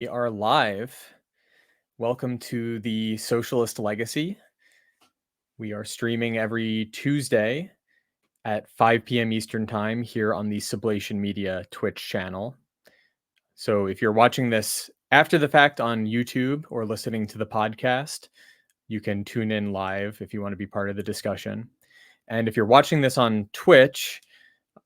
We are live. Welcome to the Socialist Legacy. We are streaming every Tuesday at 5 p.m. Eastern Time here on the Sublation Media Twitch channel. So if you're watching this after the fact on YouTube or listening to the podcast, you can tune in live if you want to be part of the discussion. And if you're watching this on Twitch,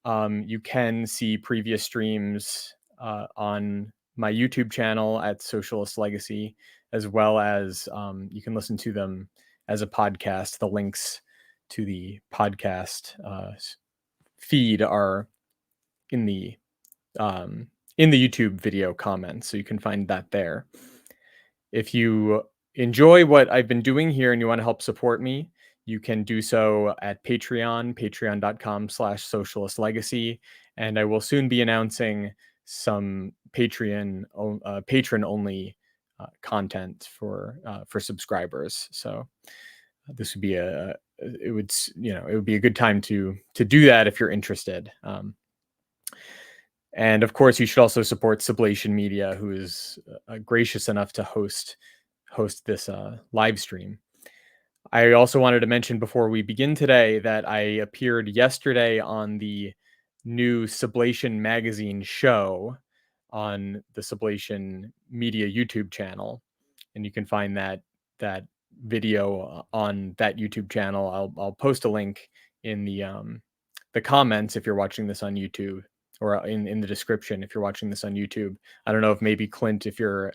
you can see previous streams on my YouTube channel at Socialist Legacy, as well as you can listen to them as a podcast. The links to the podcast feed are in the YouTube video comments, so you can find that there. If you enjoy what I've been doing here and you want to help support me, you can do so at Patreon, patreon.com/socialistlegacy. And I will soon be announcing some patron-only content for subscribers. So this would be it would be a good time to do that if you're interested. And of course, you should also support Sublation Media, who is gracious enough to host this live stream. I also wanted to mention before we begin today that I appeared yesterday on the new Sublation magazine show on the Sublation Media YouTube channel, and you can find that video on that YouTube channel. I'll post a link in the comments if you're watching this on YouTube, or in the description if you're watching this on YouTube. I don't know if maybe Clint, if you're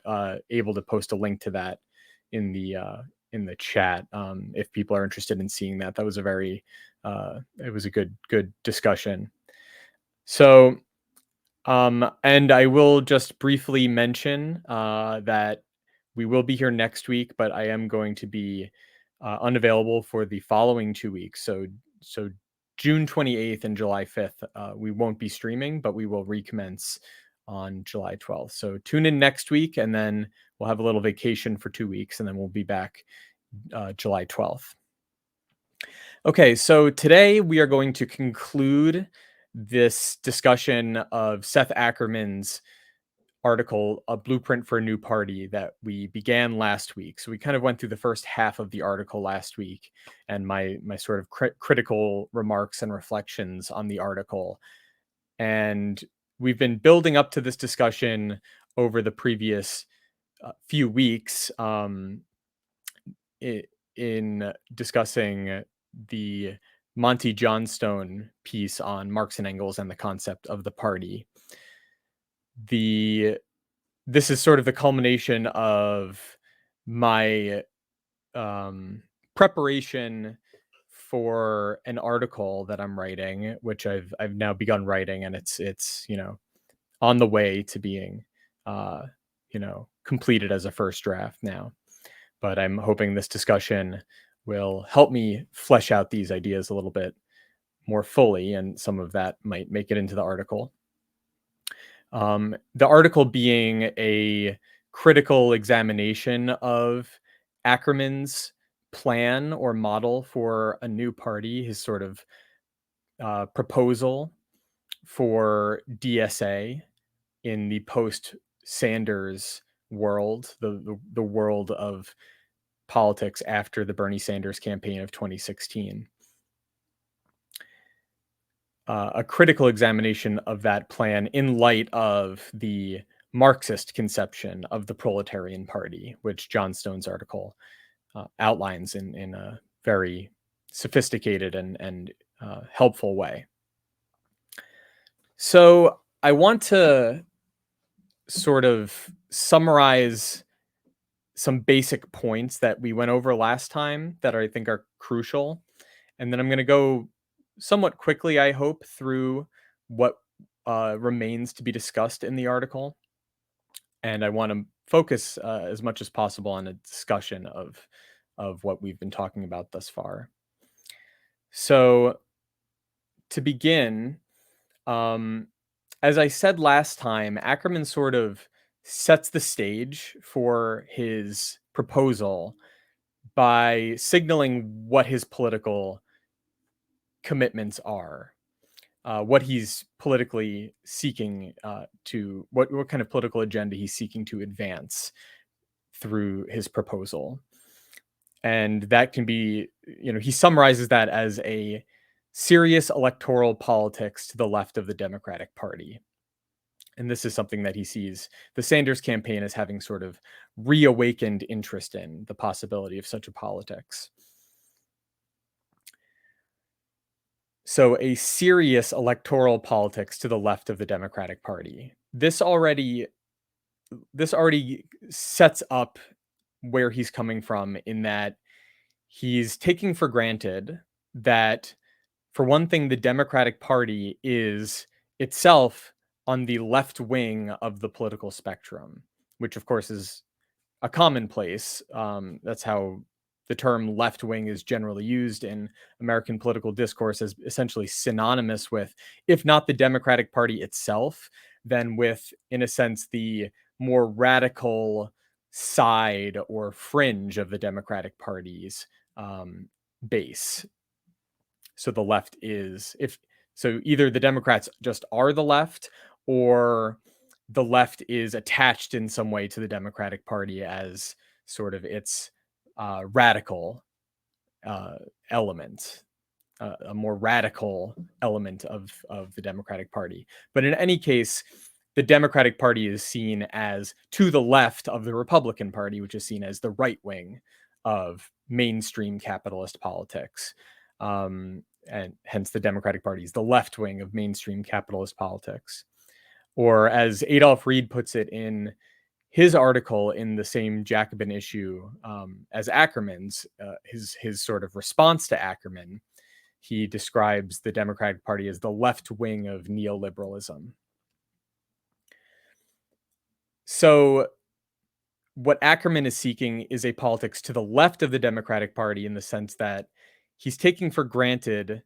able to post a link to that in the chat, if people are interested in seeing that. That was a very it was a good discussion. So and I will just briefly mention that we will be here next week, but I am going to be unavailable for the following 2 weeks. So June 28th and July 5th, we won't be streaming, but we will recommence on July 12th. So tune in next week, and then we'll have a little vacation for 2 weeks, and then we'll be back July 12th. Okay, so today we are going to conclude this discussion of Seth Ackerman's article, A Blueprint for a New Party, that we began last week. So we kind of went through the first half of the article last week, and my sort of critical remarks and reflections on the article. And we've been building up to this discussion over the previous few weeks in discussing the Monty Johnstone piece on Marx and Engels and the concept of the party. This is sort of the culmination of my preparation for an article that I'm writing, which I've now begun writing, and it's on the way to being completed as a first draft now. But I'm hoping this discussion will help me flesh out these ideas a little bit more fully, and some of that might make it into the article. The article being a critical examination of Ackerman's plan or model for a new party, his sort of proposal for DSA in the post-Sanders world, the world of politics after the Bernie Sanders campaign of 2016. A critical examination of that plan in light of the Marxist conception of the proletarian party, which Johnstone's article outlines in a very sophisticated and helpful way. So I want to sort of summarize some basic points that we went over last time that I think are crucial. And then I'm going to go somewhat quickly, I hope, through what remains to be discussed in the article. And I want to focus as much as possible on a discussion of what we've been talking about thus far. So to begin, as I said last time, Ackerman sort of sets the stage for his proposal by signaling what his political commitments are. what he's politically seeking to what kind of political agenda he's seeking to advance through his proposal. And that can be, he summarizes that as a serious electoral politics to the left of the Democratic Party. And this is something that he sees the Sanders campaign as having sort of reawakened interest in the possibility of such a politics. So a serious electoral politics to the left of the Democratic Party. This already sets up where he's coming from, in that he's taking for granted that, for one thing, the Democratic Party is itself on the left wing of the political spectrum, which of course is a commonplace. That's how the term left wing is generally used in American political discourse, as essentially synonymous with, if not the Democratic Party itself, then with, in a sense, the more radical side or fringe of the Democratic Party's base. So the left is, if so, either the Democrats just are the left, or the left is attached in some way to the Democratic Party as sort of its radical uh, element, a more radical element of the Democratic Party. But in any case, the Democratic Party is seen as to the left of the Republican Party, which is seen as the right wing of mainstream capitalist politics. And hence the Democratic Party is the left wing of mainstream capitalist politics. Or as Adolf Reed puts it in his article in the same Jacobin issue as Ackerman's, his sort of response to Ackerman, he describes the Democratic Party as the left wing of neoliberalism. So what Ackerman is seeking is a politics to the left of the Democratic Party, in the sense that he's taking for granted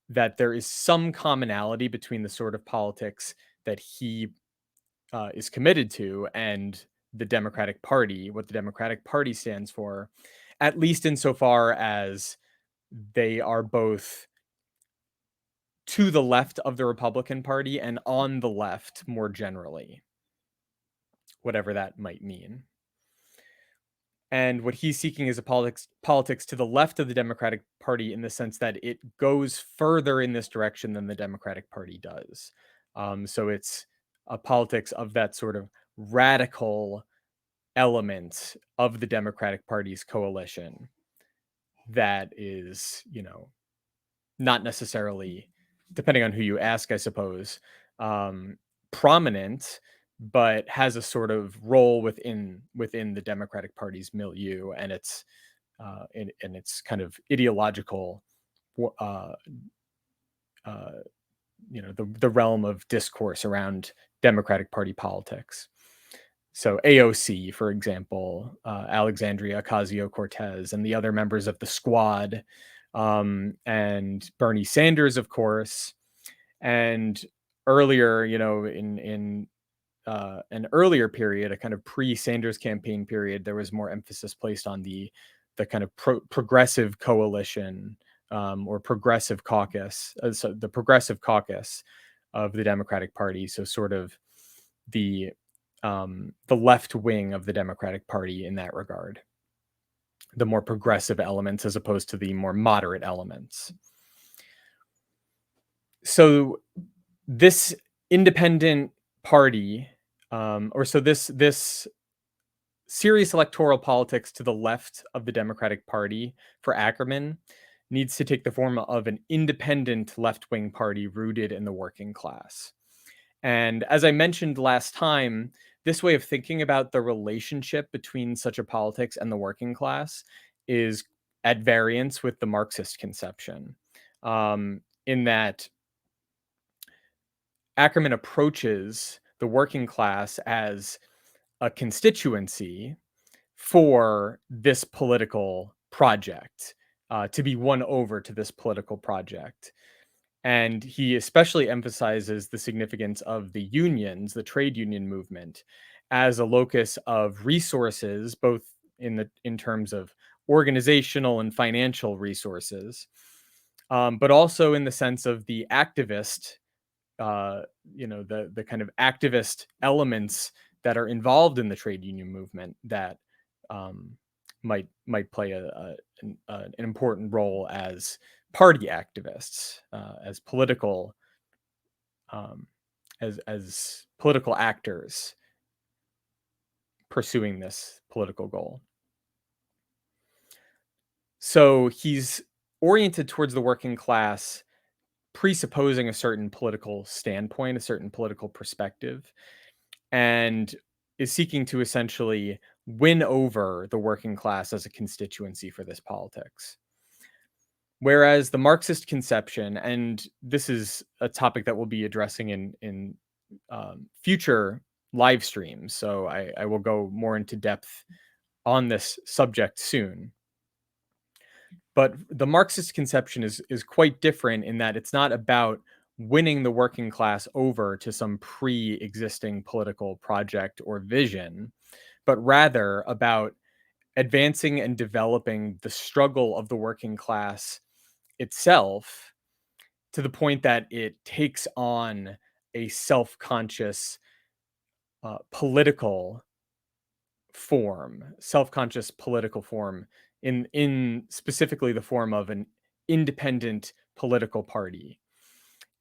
that there is some commonality between the sort of politics that he is committed to and the Democratic Party, what the Democratic Party stands for, at least insofar as they are both to the left of the Republican Party and on the left more generally, whatever that might mean. And what he's seeking is a politics to the left of the Democratic Party, in the sense that it goes further in this direction than the Democratic Party does. So it's a politics of that sort of radical element of the Democratic Party's coalition that is, not necessarily, depending on who you ask, I suppose, prominent, but has a sort of role within the Democratic Party's milieu, and its and its kind of ideological, uh, uh, the realm of discourse around Democratic Party politics. So AOC, for example, Alexandria Ocasio-Cortez, and the other members of the Squad, and Bernie Sanders, of course, and earlier, in an earlier period, a kind of pre-Sanders campaign period, there was more emphasis placed on the kind of progressive coalition, or progressive caucus, so the progressive caucus of the Democratic Party. So sort of the left wing of the Democratic Party in that regard, the more progressive elements as opposed to the more moderate elements. So this independent party, this serious electoral politics to the left of the Democratic Party for Ackerman needs to take the form of an independent left-wing party rooted in the working class. And as I mentioned last time, this way of thinking about the relationship between such a politics and the working class is at variance with the Marxist conception, in that Ackerman approaches the working class as a constituency for this political project, to be won over to this political project. And he especially emphasizes the significance of the unions, the trade union movement, as a locus of resources, both in terms of organizational and financial resources, but also in the sense of the activist, uh, the kind of activist elements that are involved in the trade union movement that um, might play an important role as party activists, as um, political actors pursuing this political goal. So he's oriented towards the working class, presupposing a certain political standpoint, a certain political perspective, and is seeking to essentially win over the working class as a constituency for this politics. Whereas the Marxist conception, and this is a topic that we'll be addressing in future live streams, so I will go more into depth on this subject soon. But the Marxist conception is quite different in that it's not about winning the working class over to some pre-existing political project or vision, but rather about advancing and developing the struggle of the working class itself to the point that it takes on a self-conscious political self-conscious political form in specifically the form of an independent political party.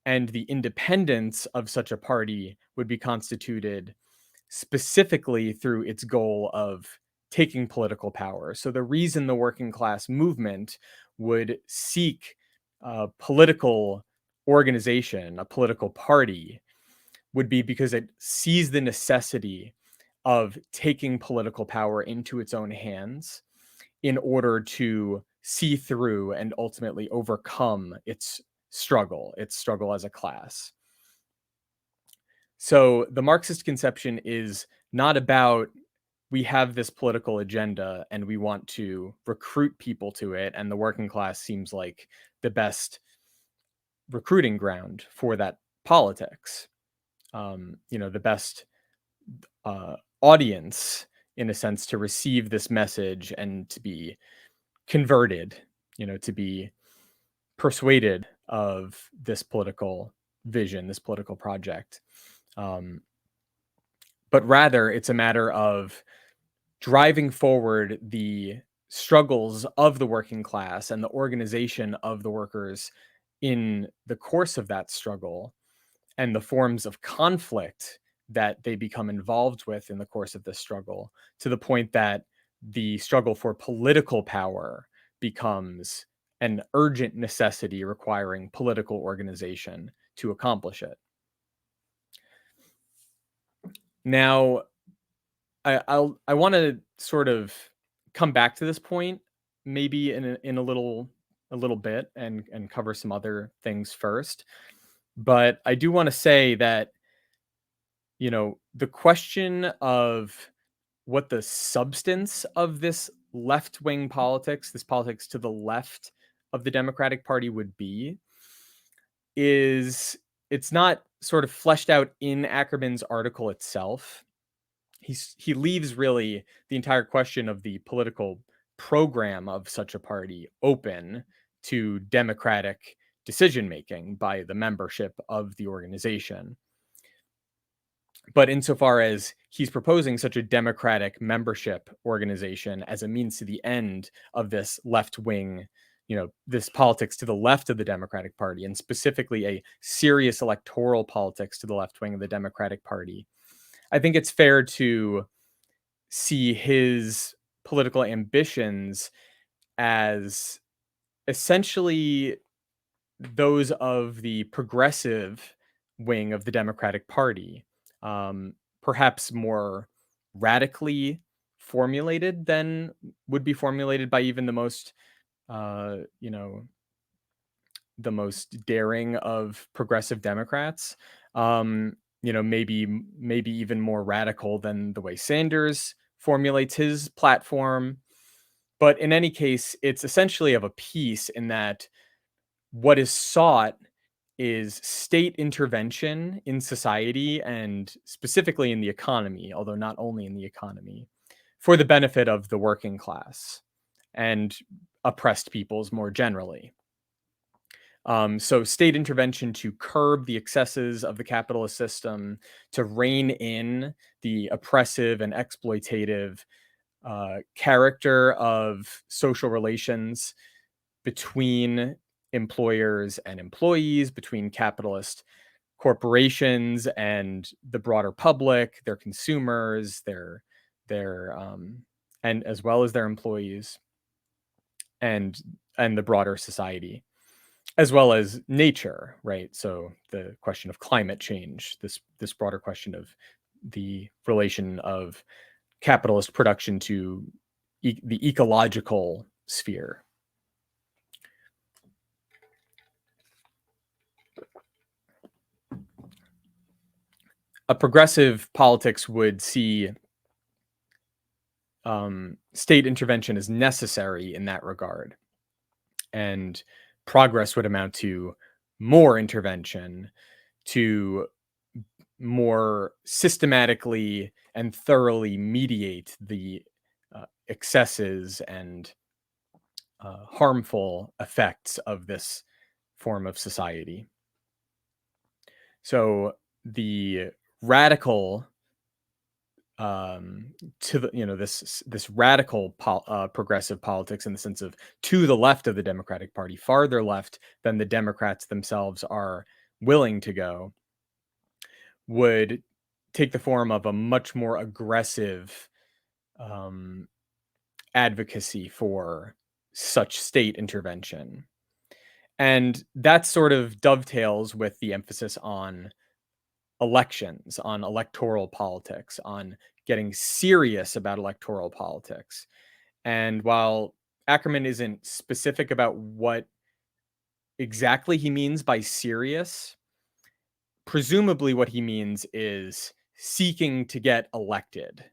And the independence of such a party would be constituted specifically through its goal of taking political power. So the reason the working class movement would seek political organization, a political party, would be because it sees the necessity of taking political power into its own hands in order to see through and ultimately overcome its struggle as a class. So the Marxist conception is not about we have this political agenda and we want to recruit people to it, and the working class seems like the best recruiting ground for that politics. The best audience, in a sense, to receive this message and to be converted, to be persuaded of this political vision, this political project. But rather, it's a matter of driving forward the struggles of the working class and the organization of the workers in the course of that struggle and the forms of conflict that they become involved with in the course of this struggle, to the point that the struggle for political power becomes an urgent necessity requiring political organization to accomplish it. Now, I want to sort of come back to this point maybe in a little bit and cover some other things first. But I do want to say that the question of what the substance of this left-wing politics, this politics to the left of the Democratic Party would be, it's not sort of fleshed out in Ackerman's article itself. He leaves really the entire question of the political program of such a party open to democratic decision making by the membership of the organization. But insofar as he's proposing such a democratic membership organization as a means to the end of this left wing, this politics to the left of the Democratic Party, and specifically a serious electoral politics to the left wing of the Democratic Party, I think it's fair to see his political ambitions as essentially those of the progressive wing of the Democratic Party, perhaps more radically formulated than would be formulated by even uh, you know, the most daring of progressive Democrats. Maybe even more radical than the way Sanders formulates his platform. But in any case, it's essentially of a piece in that what is sought is state intervention in society and specifically in the economy, although not only in the economy, for the benefit of the working class and oppressed peoples more generally. So state intervention to curb the excesses of the capitalist system, to rein in the oppressive and exploitative character of social relations between employers and employees, between capitalist corporations and the broader public, their consumers, their and as well as their employees and the broader society, as well as nature, right? So the question of climate change, this broader question of the relation of capitalist production to the ecological sphere. A progressive politics would see state intervention as necessary in that regard, and progress would amount to more intervention, to more systematically and thoroughly mediate the excesses and harmful effects of this form of society. So the radical to the this radical progressive politics, in the sense of to the left of the Democratic Party, farther left than the Democrats themselves are willing to go, would take the form of a much more aggressive um, advocacy for such state intervention. And that sort of dovetails with the emphasis on elections, on electoral politics, on getting serious about electoral politics. And while Ackerman isn't specific about what exactly he means by serious, presumably what he means is seeking to get elected.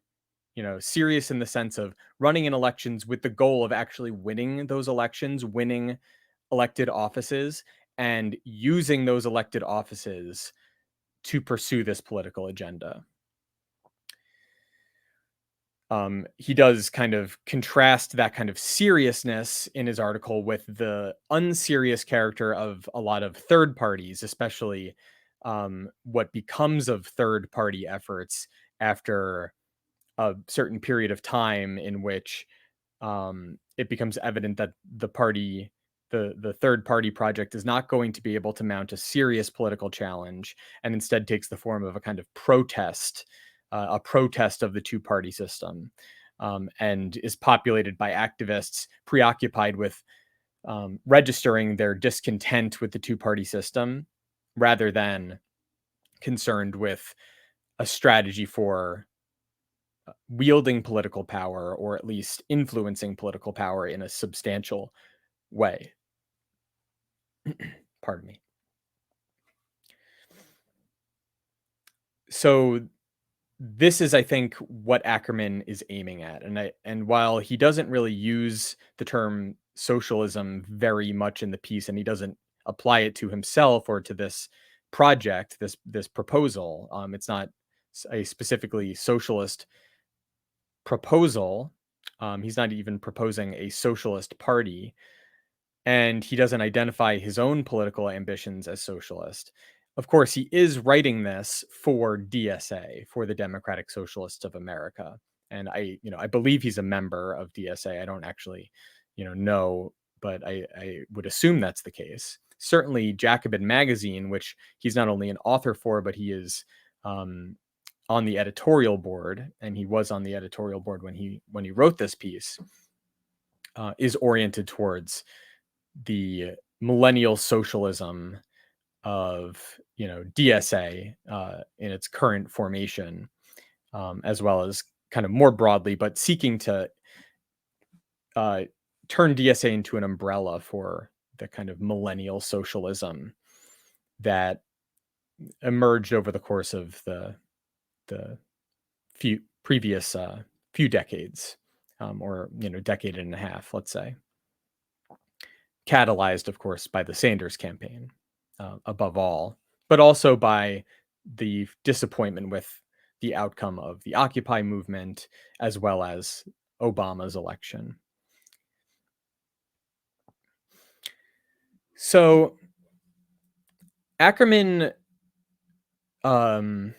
Serious in the sense of running in elections with the goal of actually winning those elections, winning elected offices, and using those elected offices to pursue this political agenda. He does kind of contrast that kind of seriousness in his article with the unserious character of a lot of third parties, especially what becomes of third party efforts after a certain period of time, in which it becomes evident that the third party project is not going to be able to mount a serious political challenge, and instead takes the form of a kind of protest, a protest of the two party system, and is populated by activists preoccupied with registering their discontent with the two party system, rather than concerned with a strategy for wielding political power, or at least influencing political power in a substantial way. Pardon me. So this is, I think, what Ackerman is aiming at. And while he doesn't really use the term socialism very much in the piece, and he doesn't apply it to himself or to this project, this proposal, it's not a specifically socialist proposal. He's not even proposing a socialist party, and he doesn't identify his own political ambitions as socialist. Of course, he is writing this for DSA, for the Democratic Socialists of America, and I believe he's a member of DSA. I don't actually, know, but I would assume that's the case. Certainly, Jacobin magazine, which he's not only an author for, but he is on the editorial board, and he was on the editorial board when he wrote this piece, is oriented towards the millennial socialism of DSA in its current formation, as well as kind of more broadly, but seeking to turn DSA into an umbrella for the kind of millennial socialism that emerged over the course of the few previous few decades, or decade and a half, let's say, catalyzed, of course, by the Sanders campaign, above all, but also by the disappointment with the outcome of the Occupy movement, as well as Obama's election. So Ackerman, um,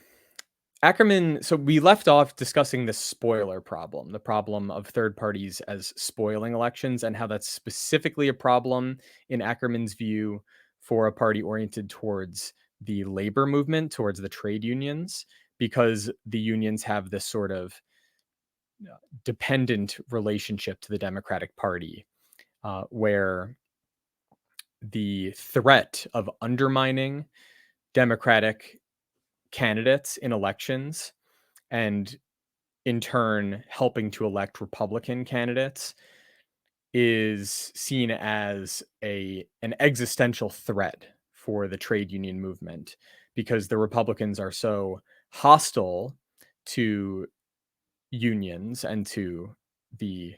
Ackerman. So we left off discussing the spoiler problem, the problem of third parties as spoiling elections, and how that's specifically a problem in Ackerman's view for a party oriented towards the labor movement, towards the trade unions, because the unions have this sort of dependent relationship to the Democratic Party, where the threat of undermining Democratic candidates in elections and in turn helping to elect Republican candidates is seen as an existential threat for the trade union movement, because the Republicans are so hostile to unions and to the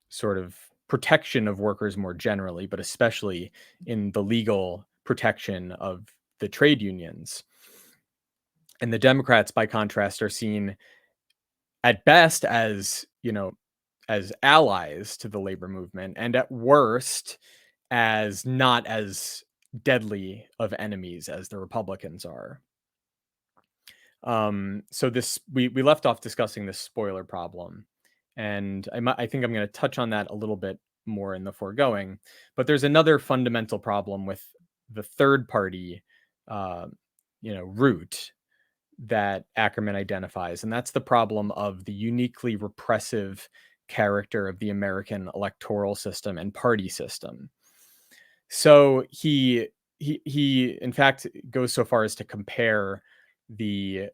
sort of protection of workers more generally, but especially in the legal protection of the trade unions. And the Democrats, by contrast, are seen at best as, as allies to the labor movement, and at worst as not as deadly of enemies as the Republicans are. So this we left off discussing this spoiler problem, and I think I'm going to touch on that a little bit more in the foregoing. But there's another fundamental problem with the third party, uh, route that Ackerman identifies, and that's the problem of the uniquely repressive character of the American electoral system and party system. So he in fact goes so far as to compare the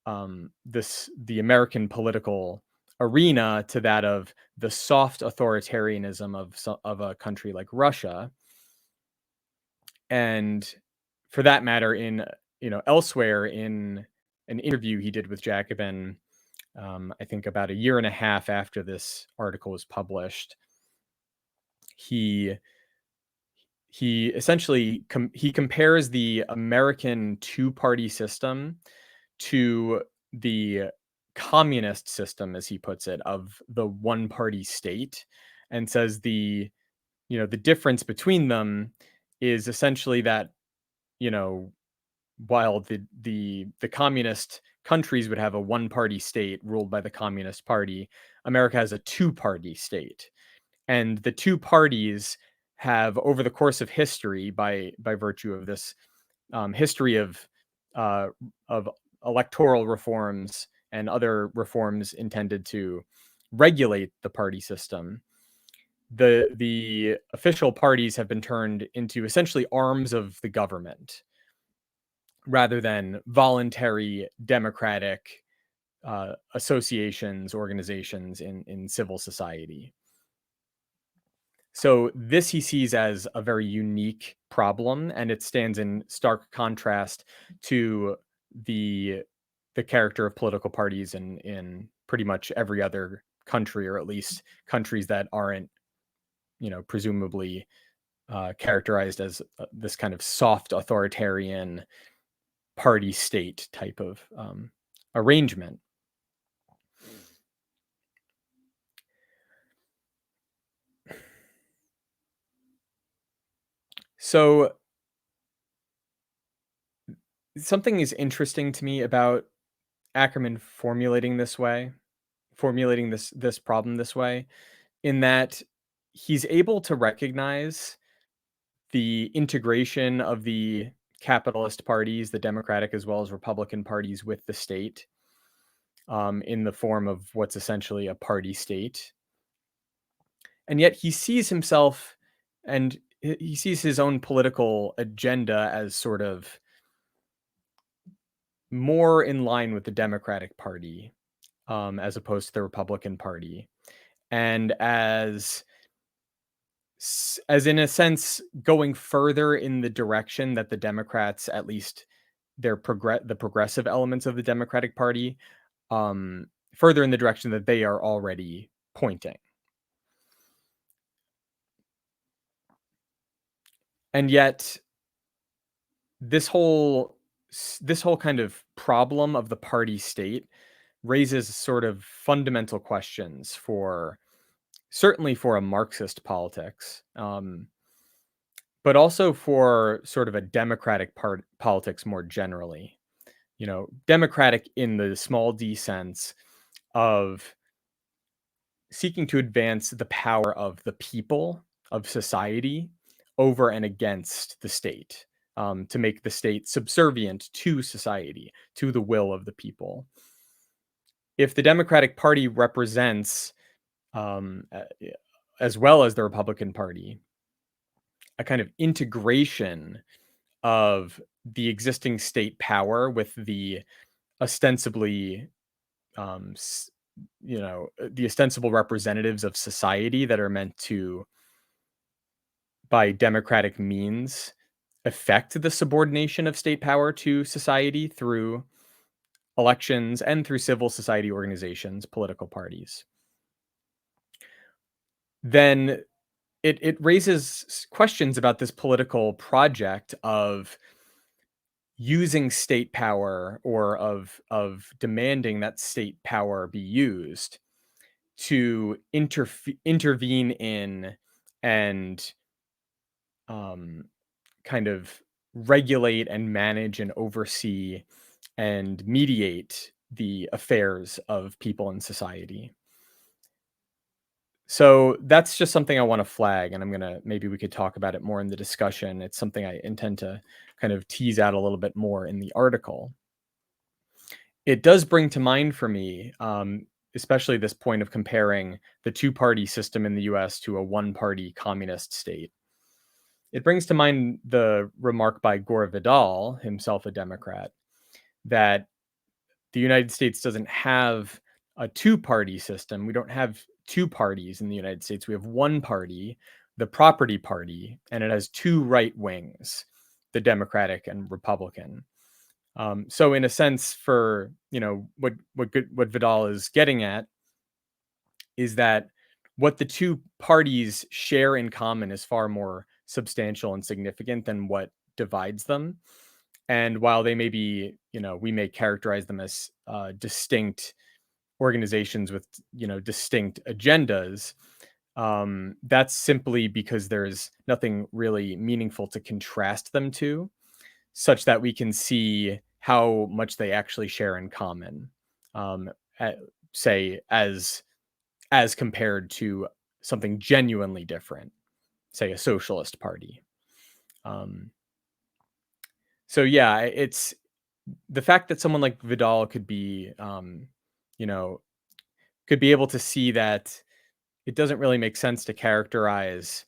the American political arena to that of the soft authoritarianism of a country like Russia, and for that matter, in elsewhere in an interview he did with Jacobin, I think about a year and a half after this article was published, he he essentially he compares the American two-party system to the communist system, as he puts it, of the one-party state, and says the difference between them is essentially that, you know, while the communist countries would have a one-party state ruled by the Communist Party, America has a two-party state. And the two parties have, over the course of history, by virtue of this history uh, of electoral reforms and other reforms intended to regulate the party system, the official parties have been turned into essentially arms of the government rather than voluntary democratic associations, organizations in civil society. So this he sees as a very unique problem, and it stands in stark contrast to the the character of political parties in pretty much every other country, or at least countries that aren't, presumably characterized as this kind of soft authoritarian party state type of arrangement. So something is interesting to me about Ackerman formulating this problem this way, in that he's able to recognize the integration of the capitalist parties, the Democratic as well as Republican parties, with the state, in the form of what's essentially a party state. And yet he sees himself, and he sees his own political agenda as sort of more in line with the Democratic Party, as opposed to the Republican Party, and as in a sense going further in the direction that the Democrats, at least the progressive elements of the Democratic Party, um, further in the direction that they are already pointing. And yet this whole this whole kind of problem of the party state raises sort of fundamental questions for, certainly for a Marxist politics, but also for sort of a democratic politics more generally. Democratic in the small d sense of seeking to advance the power of the people of society over and against the state, to make the state subservient to society, to the will of the people. If the Democratic Party represents, as well as the Republican Party, a kind of integration of the existing state power with the ostensibly, the ostensible representatives of society that are meant to, by democratic means, affect the subordination of state power to society through elections and through civil society organizations, political parties, then it raises questions about this political project of using state power, or of demanding that state power be used to intervene in and, um, kind of regulate and manage and oversee and mediate the affairs of people in society. So that's just something I want to flag, and maybe we could talk about it more in the discussion. It's something I intend to kind of tease out a little bit more in the article. It does bring to mind for me, especially this point of comparing the two-party system in the US to a one-party communist state. It brings to mind the remark by Gore Vidal, himself a Democrat, that the United States doesn't have a two-party system. We don't have two parties in the United States. We have one party, the Property Party, and it has two right wings, the Democratic and Republican. So in a sense, for what Vidal is getting at is that what the two parties share in common is far more substantial and significant than what divides them. And while they may be, we may characterize them as distinct organizations with, distinct agendas, that's simply because there's nothing really meaningful to contrast them to, such that we can see how much they actually share in common, um, say, as compared to something genuinely different, say a socialist party. Um, so yeah, it's the fact that someone like Vidal could be, you know, could be able to see that it doesn't really make sense to characterize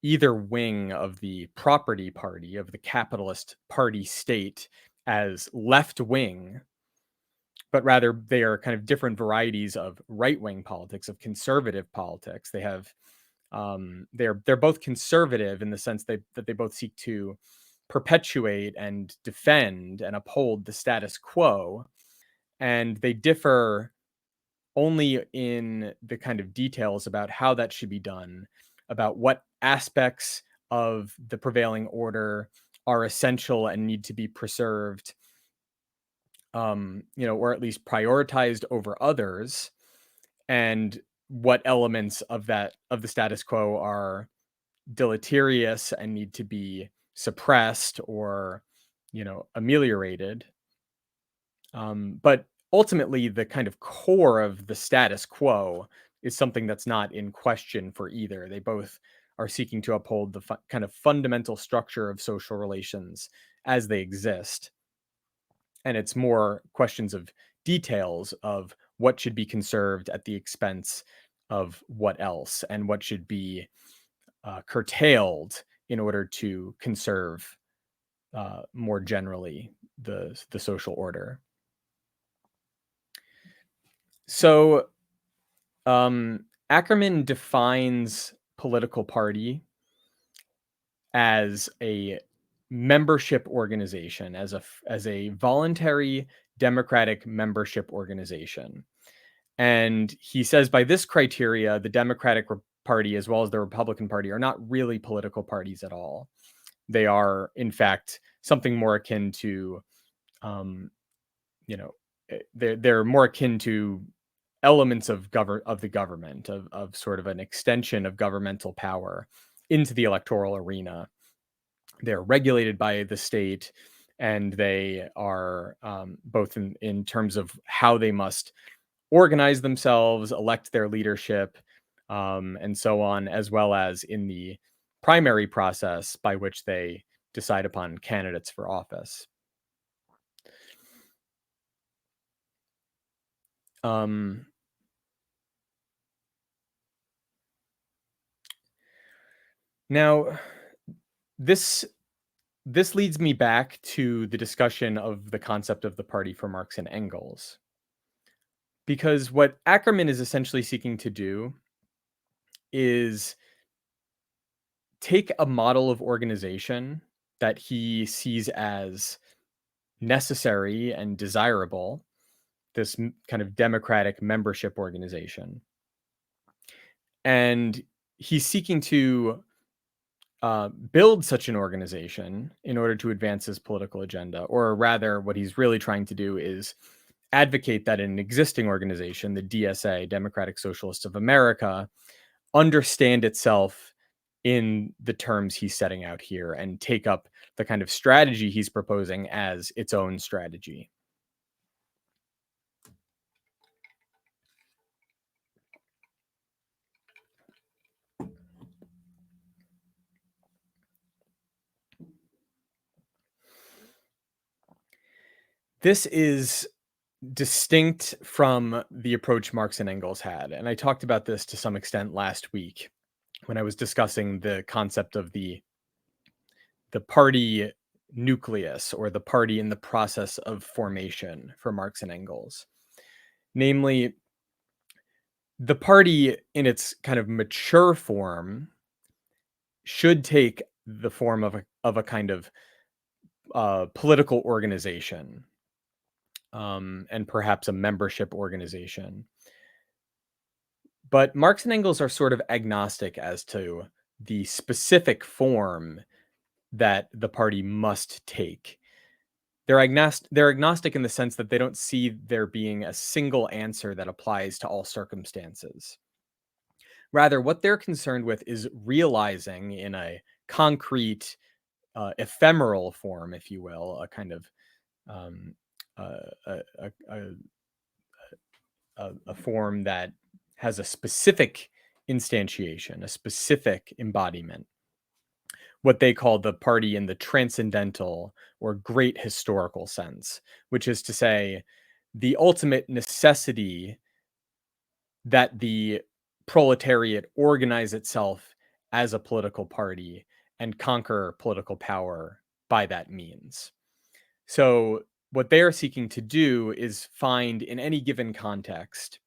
either wing of the property party, of the capitalist party state, as left wing, but rather they are kind of different varieties of right wing politics, of conservative politics. They have, they're both conservative in the sense that they both seek to perpetuate and defend and uphold the status quo, and they differ only in the kind of details about how that should be done, about what aspects of the prevailing order are essential and need to be preserved, or at least prioritized over others, and what elements of the status quo are deleterious and need to be suppressed or, ameliorated. But ultimately, the kind of core of the status quo is something that's not in question for either. They both are seeking to uphold the kind of fundamental structure of social relations as they exist. And it's more questions of details of what should be conserved at the expense of what else, and what should be curtailed in order to conserve, more generally, the social order. So, Ackerman defines political party as a membership organization, as a voluntary democratic membership organization. And he says by this criteria, the Party as well as the Republican Party are not really political parties at all. They are, in fact, something more akin to, um, you know, they're more akin to elements of the government, of sort of an extension of governmental power into the electoral arena, They're regulated by the state, and they are both in terms of how they must organize themselves, elect their leadership, and so on, as well as in the primary process by which they decide upon candidates for office. Um, Now, this this leads me back to the discussion of the concept of the party for Marx and Engels, because what Ackerman is essentially seeking to do is take a model of organization that he sees as necessary and desirable, this kind of democratic membership organization, and he's seeking to build such an organization in order to advance his political agenda. Or rather, what he's really trying to do is advocate that an existing organization, the DSA, Democratic Socialists of America, understand itself in the terms he's setting out here and take up the kind of strategy he's proposing as its own strategy. This is distinct from the approach Marx and Engels had. And I talked about this to some extent last week when I was discussing the concept of the party nucleus, or the party in the process of formation for Marx and Engels. Namely, the party in its kind of mature form should take the form of a kind of political organization, and perhaps a membership organization. But Marx and Engels are sort of agnostic as to the specific form that the party must take. They're agnostic in the sense that they don't see there being a single answer that applies to all circumstances. Rather, what they're concerned with is realizing in a concrete, ephemeral form, if you will, a kind of um, a form that has a specific instantiation, a specific embodiment, what they call the party in the transcendental or great historical sense, which is to say, the ultimate necessity that the proletariat organize itself as a political party and conquer political power by that means. So, what they are seeking to do is find in any given context,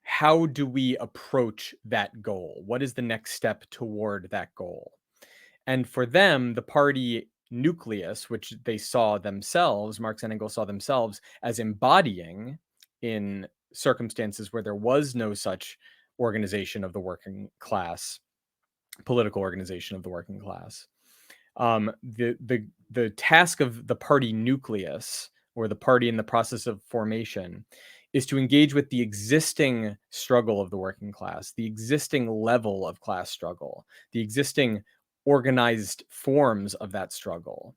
how do we approach that goal? What is the next step toward that goal? And for them, the party nucleus, which they saw themselves, Marx and Engels saw themselves as embodying in circumstances where there was no such organization of the working class, political organization of the working class. The task of the party nucleus, or the party in the process of formation, is to engage with the existing struggle of the working class, the existing level of class struggle, the existing organized forms of that struggle,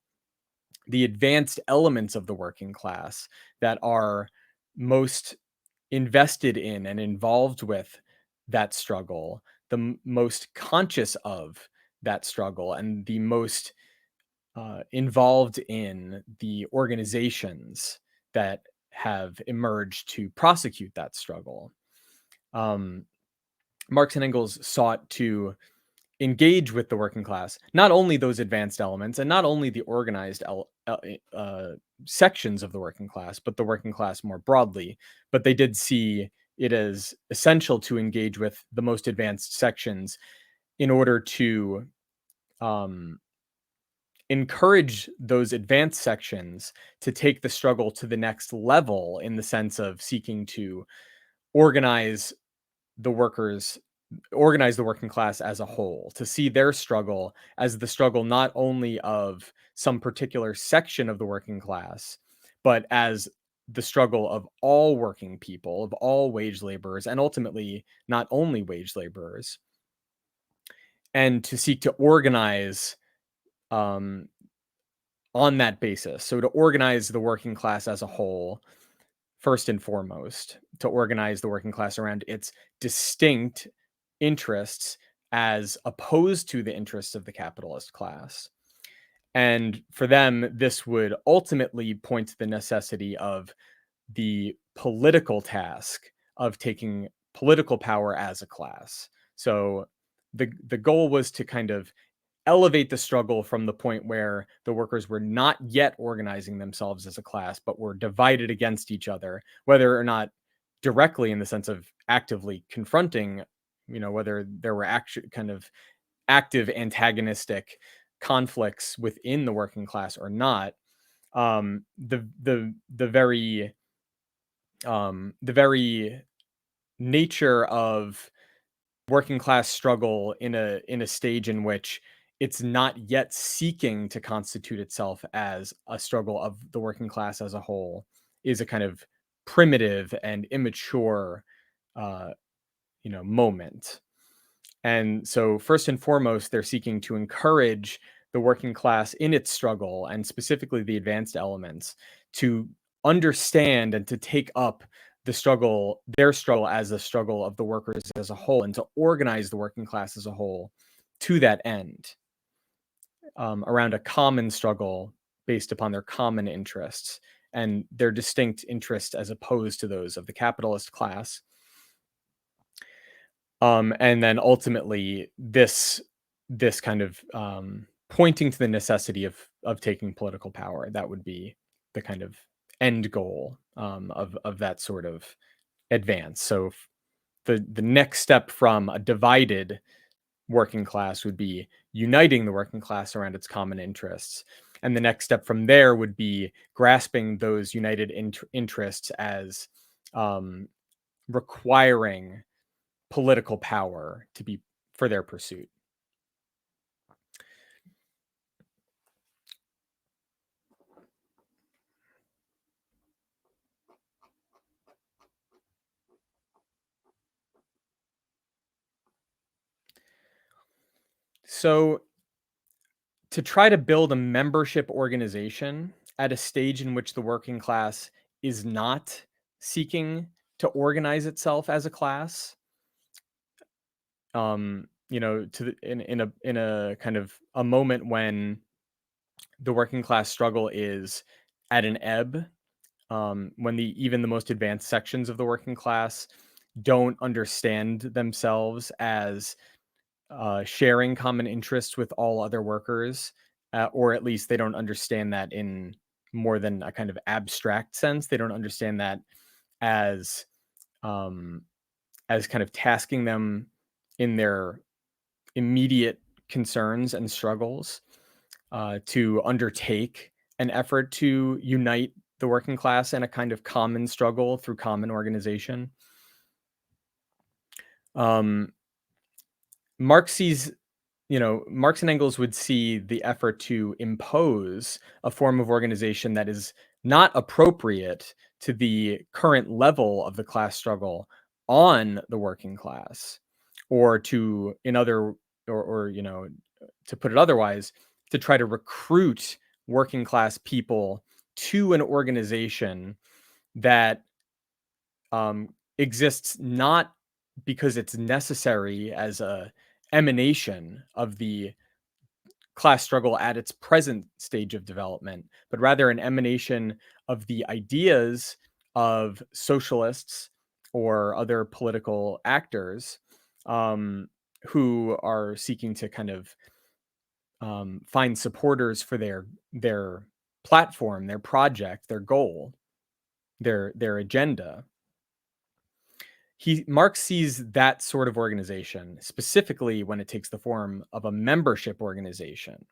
the advanced elements of the working class that are most invested in and involved with that struggle, the most conscious of that struggle, and the most involved in the organizations that have emerged to prosecute that struggle. Um, Marx and Engels sought to engage with the working class, not only those advanced elements and not only the organized sections of the working class, but the working class more broadly. But they did see it as essential to engage with the most advanced sections in order to um, encourage those advanced sections to take the struggle to the next level, in the sense of seeking to organize the workers organize the working class as a whole, to see their struggle as the struggle not only of some particular section of the working class, but as the struggle of all working people, of all wage laborers, and ultimately not only wage laborers, and to seek to organize um, on that basis. So to organize the working class as a whole, first and foremost, to organize the working class around its distinct interests as opposed to the interests of the capitalist class. And for them, this would ultimately point to the necessity of the political task of taking political power as a class. So the goal was to kind of elevate the struggle from the point where the workers were not yet organizing themselves as a class, but were divided against each other, whether or not directly in the sense of actively confronting, whether there were actually kind of active antagonistic conflicts within the working class or not. The very nature of working class struggle in a stage in which it's not yet seeking to constitute itself as a struggle of the working class as a whole is a kind of primitive and immature uh, moment. And so, first and foremost, they're seeking to encourage the working class in its struggle, and specifically the advanced elements, to understand and to take up their struggle as a struggle of the workers as a whole, and to organize the working class as a whole to that end, around a common struggle based upon their common interests and their distinct interests as opposed to those of the capitalist class. And then ultimately this kind of pointing to the necessity of taking political power. That would be the kind of end goal of that sort of advance. So the next step from a divided working class would be uniting the working class around its common interests. And the next step from there would be grasping those united interests as um, requiring political power to be for their pursuit. So to try to build a membership organization at a stage in which the working class is not seeking to organize itself as a class, to the, in a kind of a moment when the working class struggle is at an ebb, when even the most advanced sections of the working class don't understand themselves as sharing common interests with all other workers, or at least they don't understand that in more than a kind of abstract sense. They don't understand that as um, as kind of tasking them in their immediate concerns and struggles, to undertake an effort to unite the working class in a kind of common struggle through common organization. Um, Marx sees Marx and Engels would see the effort to impose a form of organization that is not appropriate to the current level of the class struggle on the working class, or to in other or to put it otherwise, to try to recruit working class people to an organization that exists not because it's necessary as a emanation of the class struggle at its present stage of development, but rather an emanation of the ideas of socialists or other political actors, um, who are seeking to kind of find supporters for their platform, their project, their goal, their agenda. Marx sees that sort of organization, specifically when it takes the form of a membership organization,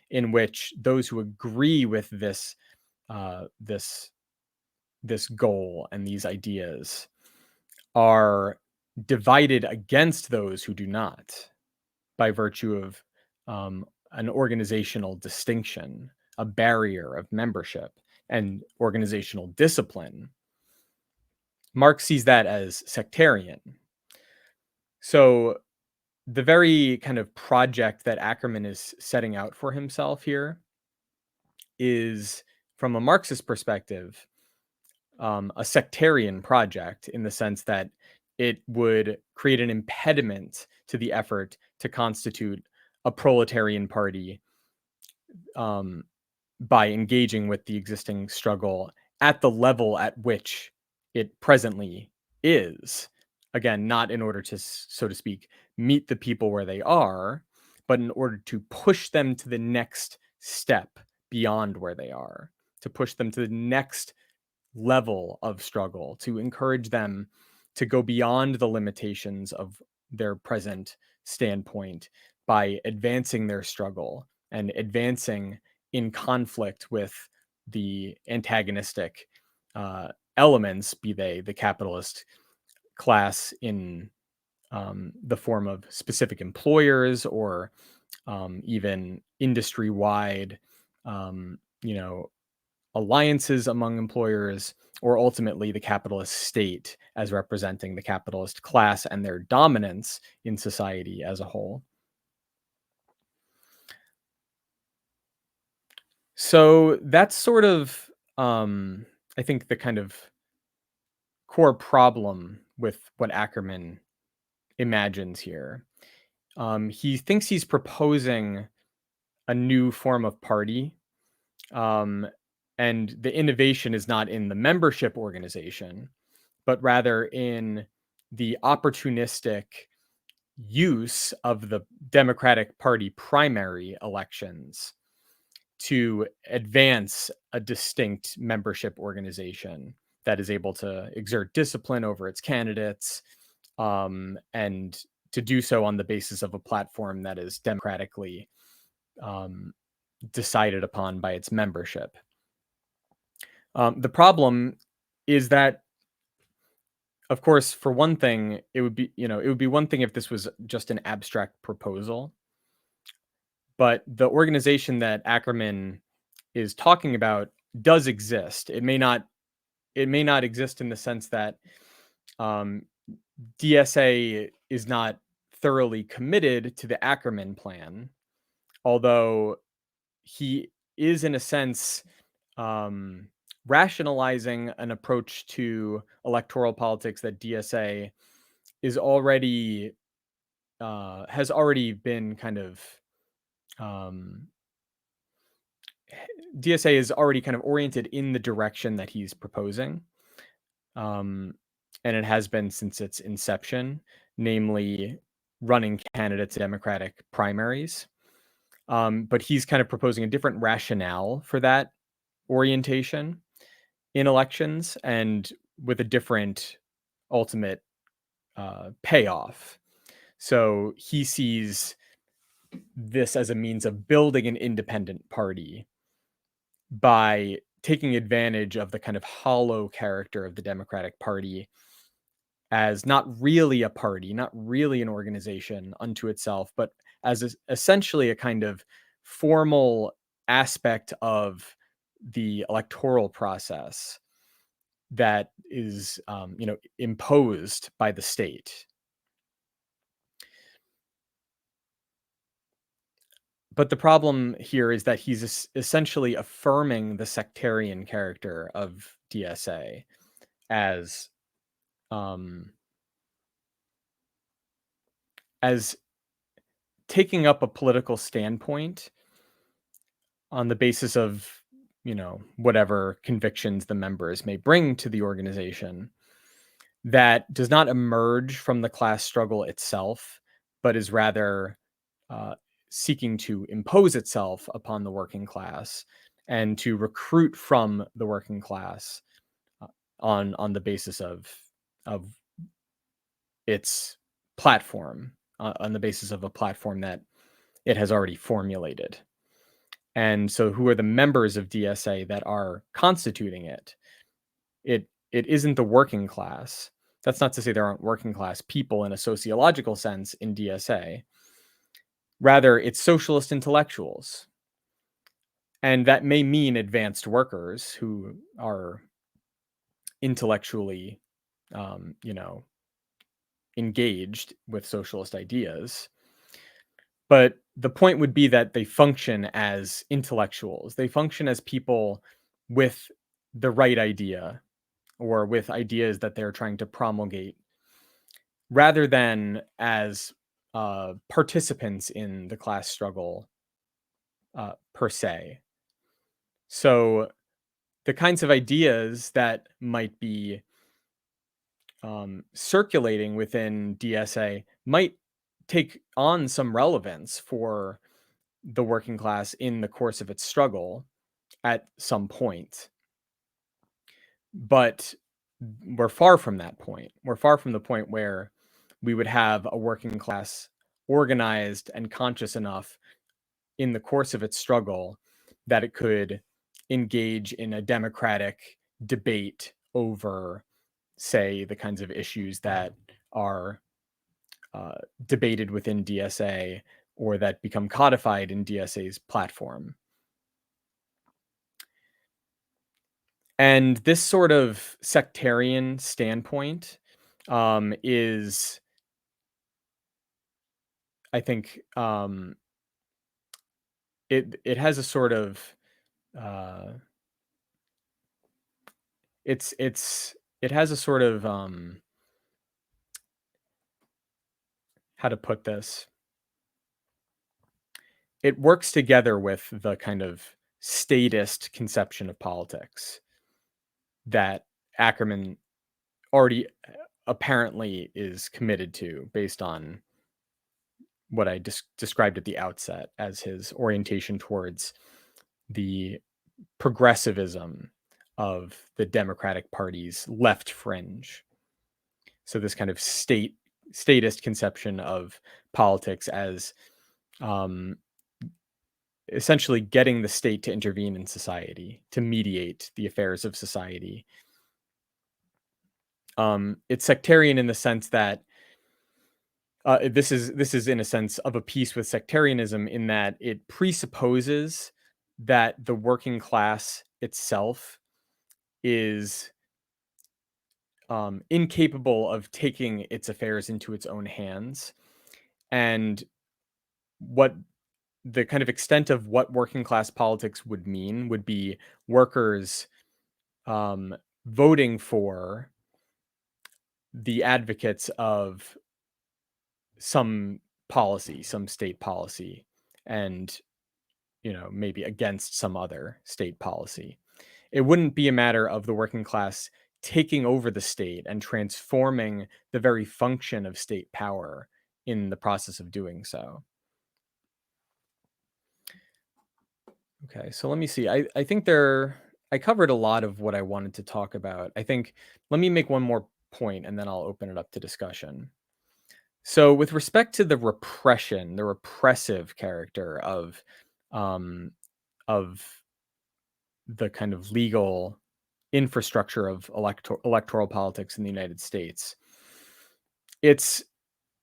in which those who agree with this goal and these ideas are divided against those who do not, by virtue of an organizational distinction, a barrier of membership and organizational discipline. Marx sees that as sectarian. So the very kind of project that Ackerman is setting out for himself here is, from a Marxist perspective, a sectarian project in the sense that it would create an impediment to the effort to constitute a proletarian party, um, by engaging with the existing struggle at the level at which it presently is. Again, not in order to, so to speak, meet the people where they are, but in order to push them to the next step beyond where they are, to push them to the next level of struggle, to encourage them to go beyond the limitations of their present standpoint by advancing their struggle and advancing in conflict with the antagonistic elements, be they the capitalist class in the form of specific employers or even industry wide, you know, alliances among employers, or ultimately the capitalist state as representing the capitalist class and their dominance in society as a whole. So that's sort of, I think, the kind of core problem with what Ackerman imagines here. He thinks he's proposing a new form of party, um, and the innovation is not in the membership organization, but rather in the opportunistic use of the Democratic Party primary elections to advance a distinct membership organization that is able to exert discipline over its candidates, and to do so on the basis of a platform that is democratically um, decided upon by its membership. The problem is that, of course, for one thing, it would be, it would be one thing if this was just an abstract proposal, but the organization that Ackerman is talking about does exist. It may not exist in the sense that um, DSA is not thoroughly committed to the Ackerman plan, although he is, in a sense, um, rationalizing an approach to electoral politics that DSA is already has already been kind of, um, DSA is already kind of oriented in the direction that he's proposing, um, and it has been since its inception, namely running candidates in Democratic primaries. But he's kind of proposing a different rationale for that orientation in elections, and with a different ultimate payoff. So he sees this as a means of building an independent party by taking advantage of the kind of hollow character of the Democratic Party as not really a party, not really an organization unto itself, but as essentially a kind of formal aspect of the electoral process that is, imposed by the state. But the problem here is that he's essentially affirming the sectarian character of DSA as, um, as taking up a political standpoint on the basis of, whatever convictions the members may bring to the organization, that does not emerge from the class struggle itself, but is rather uh, seeking to impose itself upon the working class and to recruit from the working class, uh, on the basis of its platform, on the basis of a platform that it has already formulated. And so, who are the members of DSA that are constituting it? It isn't the working class. That's not to say there aren't working class people in a sociological sense in DSA. Rather, it's socialist intellectuals. And that may mean advanced workers who are intellectually, um, you know, engaged with socialist ideas. But the point would be that they function as intellectuals. They function as people with the right idea or with ideas that they're trying to promulgate rather than as participants in the class struggle per se. So the kinds of ideas that might be circulating within DSA might take on some relevance for the working class in the course of its struggle at some point. But we're far from that point. We're far from the point where we would have a working class organized and conscious enough in the course of its struggle that it could engage in a democratic debate over, say, the kinds of issues that are uh, debated within DSA or that become codified in DSA's platform. And this sort of sectarian standpoint is, I think, it has a sort of uh, it has a sort of how to put this. It works together with the kind of statist conception of politics that Ackerman already apparently is committed to based on what I described at the outset as his orientation towards the progressivism of the Democratic Party's left fringe. So this kind of statist conception of politics as um, essentially getting the state to intervene in society, to mediate the affairs of society. It's sectarian in the sense that this is in a sense of a piece with sectarianism in that it presupposes that the working class itself is incapable of taking its affairs into its own hands, and what the kind of extent of what working class politics would mean would be workers voting for the advocates of some policy, some state policy, and maybe against some other state policy. It wouldn't be a matter of the working class taking over the state and transforming the very function of state power in the process of doing so. Okay, so let me see. I think I covered a lot of what I wanted to talk about. I think let me make one more point and then I'll open it up to discussion. So with respect to the repression, the repressive character um of the kind of legal infrastructure of electoral politics in the United States, it's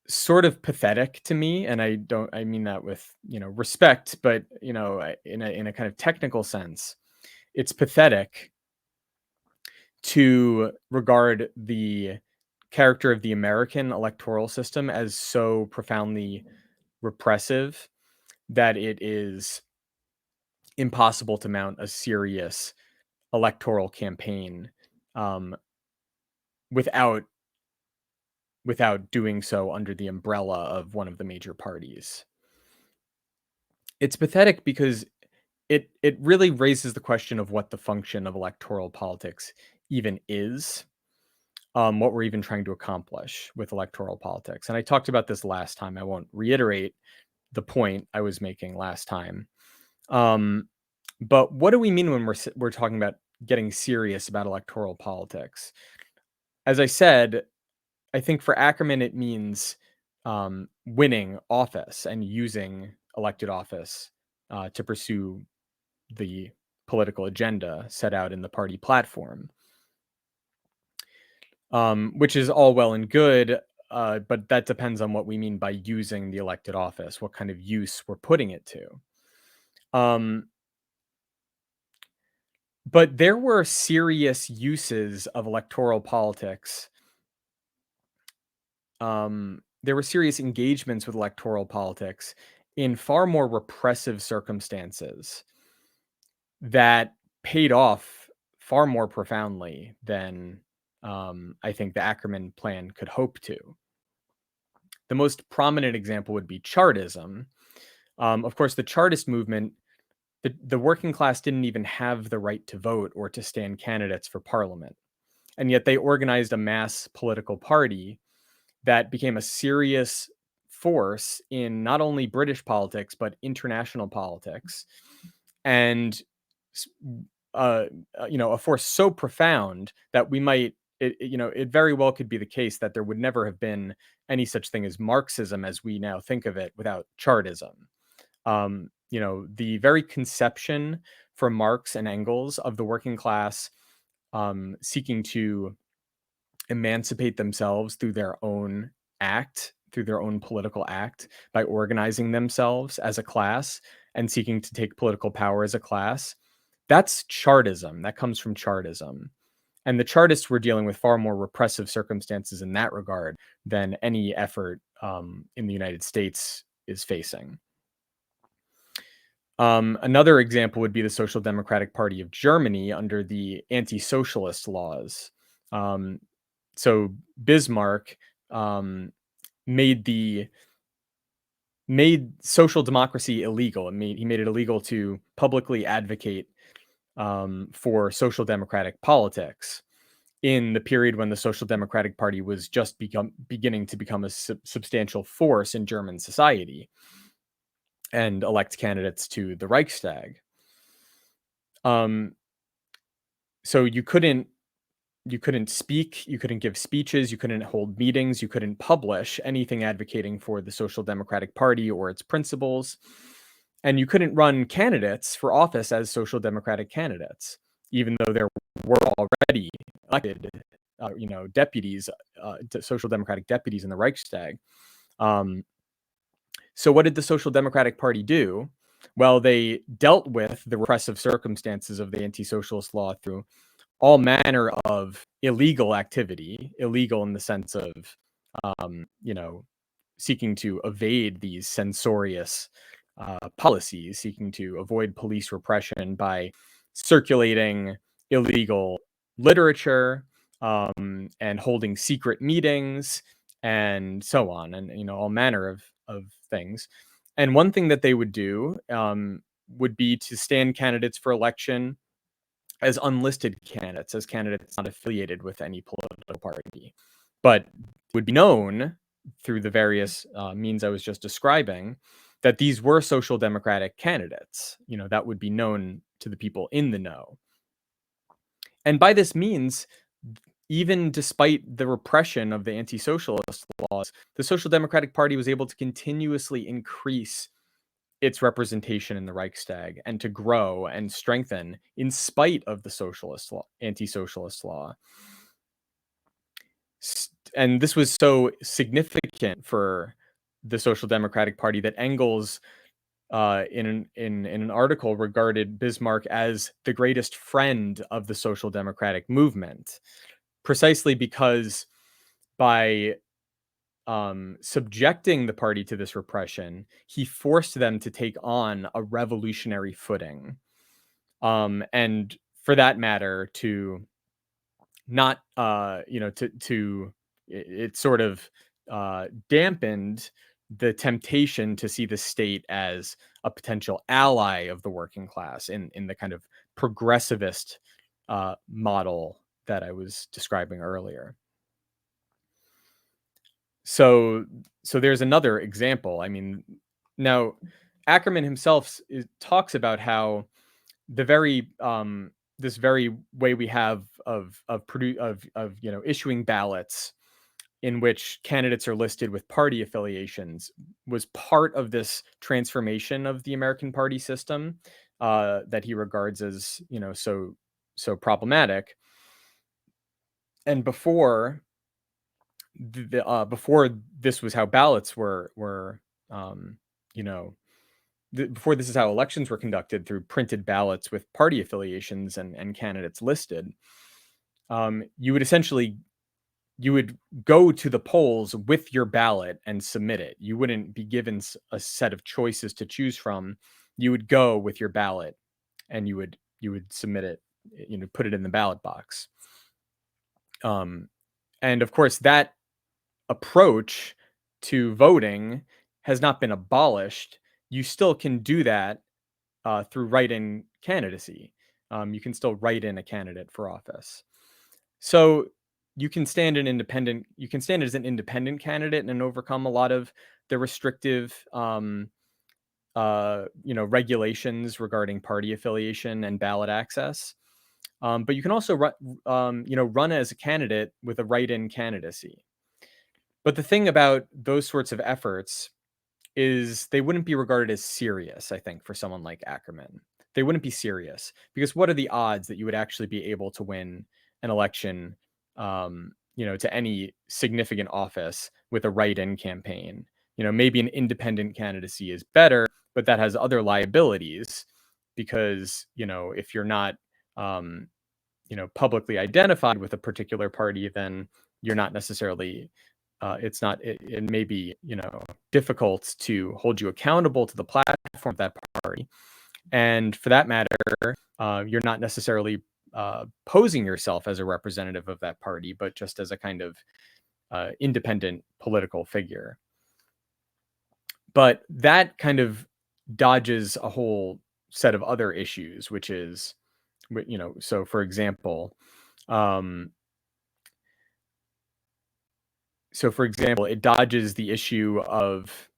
sort of pathetic to me, and I mean that with respect, but in a kind of technical sense, it's pathetic to regard the character of the American electoral system as so profoundly repressive that it is impossible to mount a serious electoral campaign um, without doing so under the umbrella of one of the major parties. It's pathetic because it really raises the question of what the function of electoral politics even is, what we're even trying to accomplish with electoral politics. And I talked about this last time. I won't reiterate the point I was making last time. But what do we mean when we're talking about getting serious about electoral politics? As I said, I think for Ackerman it means winning office and using elected office to pursue the political agenda set out in the party platform, which is all well and good, but that depends on what we mean by using the elected office, what kind of use we're putting it to. Um, but there were serious uses of electoral politics there were serious engagements with electoral politics in far more repressive circumstances that paid off far more profoundly than I think the Ackerman plan could hope to. The most prominent example would be Chartism. Of course, the Chartist movement, the working class didn't even have the right to vote or to stand candidates for parliament. And yet they organized a mass political party that became a serious force in not only British politics, but international politics. And, a force so profound that it very well could be the case that there would never have been any such thing as Marxism as we now think of it without Chartism. The very conception from Marx and Engels of the working class seeking to emancipate themselves through their own through their own political act, by organizing themselves as a class and seeking to take political power as a class. That's Chartism. That comes from Chartism. And the Chartists were dealing with far more repressive circumstances in that regard than any effort in the United States is facing. Another example would be the Social Democratic Party of Germany under the anti-socialist laws. So Bismarck made social democracy illegal. He made it illegal to publicly advocate for social democratic politics in the period when the Social Democratic Party was just beginning to become a substantial force in German society and elect candidates to the Reichstag. So you couldn't speak, you couldn't give speeches, you couldn't hold meetings, you couldn't publish anything advocating for the Social Democratic Party or its principles, and you couldn't run candidates for office as Social Democratic candidates, even though there were already elected, deputies, Social Democratic deputies in the Reichstag. So what did the Social Democratic Party do? Well, they dealt with the repressive circumstances of the anti-socialist law through all manner of illegal activity, illegal in the sense of, seeking to evade these censorious policies, seeking to avoid police repression by circulating illegal literature and holding secret meetings and so on, and all manner of things. And one thing that they would do would be to stand candidates for election as unlisted candidates, as candidates not affiliated with any political party, but would be known through the various means I was just describing that these were social democratic candidates. That would be known to the people in the know. And by this means, even despite the repression of the anti-socialist laws, the Social Democratic Party was able to continuously increase its representation in the Reichstag and to grow and strengthen in spite of the anti-socialist law. And this was so significant for the Social Democratic Party that Engels, in an article, regarded Bismarck as the greatest friend of the Social Democratic movement, precisely because by subjecting the party to this repression, he forced them to take on a revolutionary footing. And for that matter, to not, it sort of dampened the temptation to see the state as a potential ally of the working class in the kind of progressivist model that I was describing earlier. So there's another example. I mean, now Ackerman himself talks about how the very this very way we have of issuing ballots in which candidates are listed with party affiliations was part of this transformation of the American party system that he regards as so problematic. And before this was how ballots were before this is how elections were conducted, through printed ballots with party affiliations and candidates listed. You would essentially you would go to the polls with your ballot and submit it. You wouldn't be given a set of choices to choose from. You would go with your ballot and you would submit it, put it in the ballot box. And of course, that approach to voting has not been abolished. You still can do that through write-in candidacy. You can still write in a candidate for office. So you can stand as an independent candidate and overcome a lot of the restrictive regulations regarding party affiliation and ballot access. But you can also run as a candidate with a write-in candidacy. But the thing about those sorts of efforts is they wouldn't be regarded as serious, I think, for someone like Ackerman. They wouldn't be serious because what are the odds that you would actually be able to win an election, to any significant office with a write-in campaign? Maybe an independent candidacy is better, but that has other liabilities because, if you're not, publicly identified with a particular party, then you're not necessarily it may be difficult to hold you accountable to the platform of that party, and for that matter you're not necessarily posing yourself as a representative of that party, but just as a kind of independent political figure. But that kind of dodges a whole set of other issues, which is so for example it dodges the issue of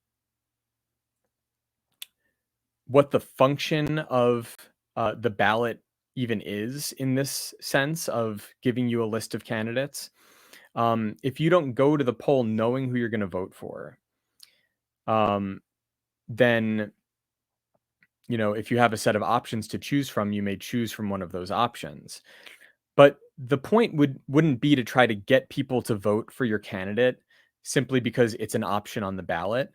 what the function of the ballot even is, in this sense of giving you a list of candidates. If you don't go to the poll knowing who you're going to vote for, then, if you have a set of options to choose from, you may choose from one of those options. But the point wouldn't be to try to get people to vote for your candidate simply because it's an option on the ballot,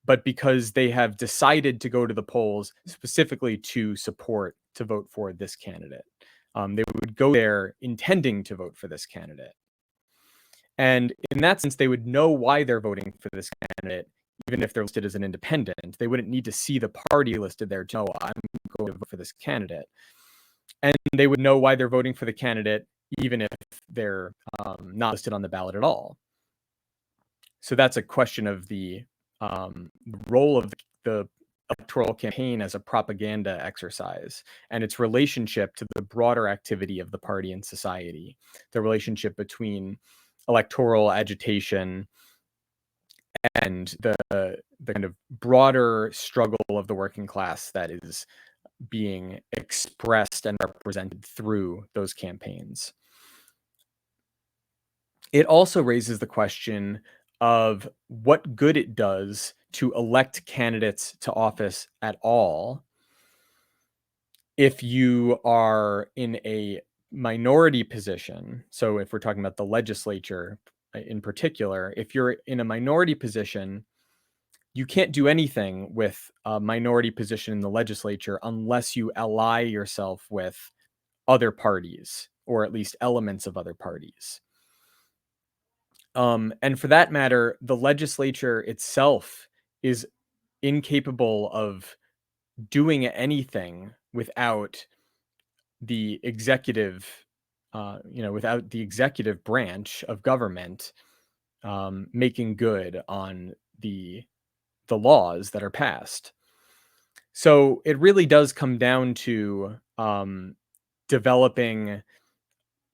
but because they have decided to go to the polls specifically to vote for this candidate. They would go there intending to vote for this candidate. And in that sense, they would know why they're voting for this candidate, even if they're listed as an independent. They wouldn't need to see the party listed there to know, I'm going to vote for this candidate. And they would know why they're voting for the candidate, even if they're not listed on the ballot at all. So that's a question of the role of the electoral campaign as a propaganda exercise and its relationship to the broader activity of the party in society, the relationship between electoral agitation and the kind of broader struggle of the working class that is being expressed and represented through those campaigns. It also raises the question of what good it does to elect candidates to office at all if you are in a minority position. So if we're talking about the legislature in particular, if you're in a minority position, you can't do anything with a minority position in the legislature unless you ally yourself with other parties, or at least elements of other parties. And for that matter, the legislature itself is incapable of doing anything without the executive, without the executive branch of government making good on the laws that are passed. So it really does come down to developing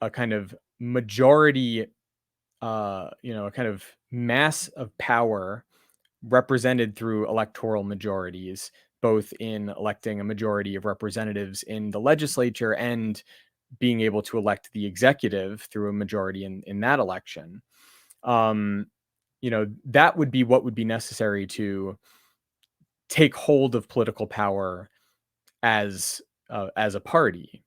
a kind of majority, a kind of mass of power represented through electoral majorities, both in electing a majority of representatives in the legislature and being able to elect the executive through a majority in that election. That would be what would be necessary to take hold of political power as a party.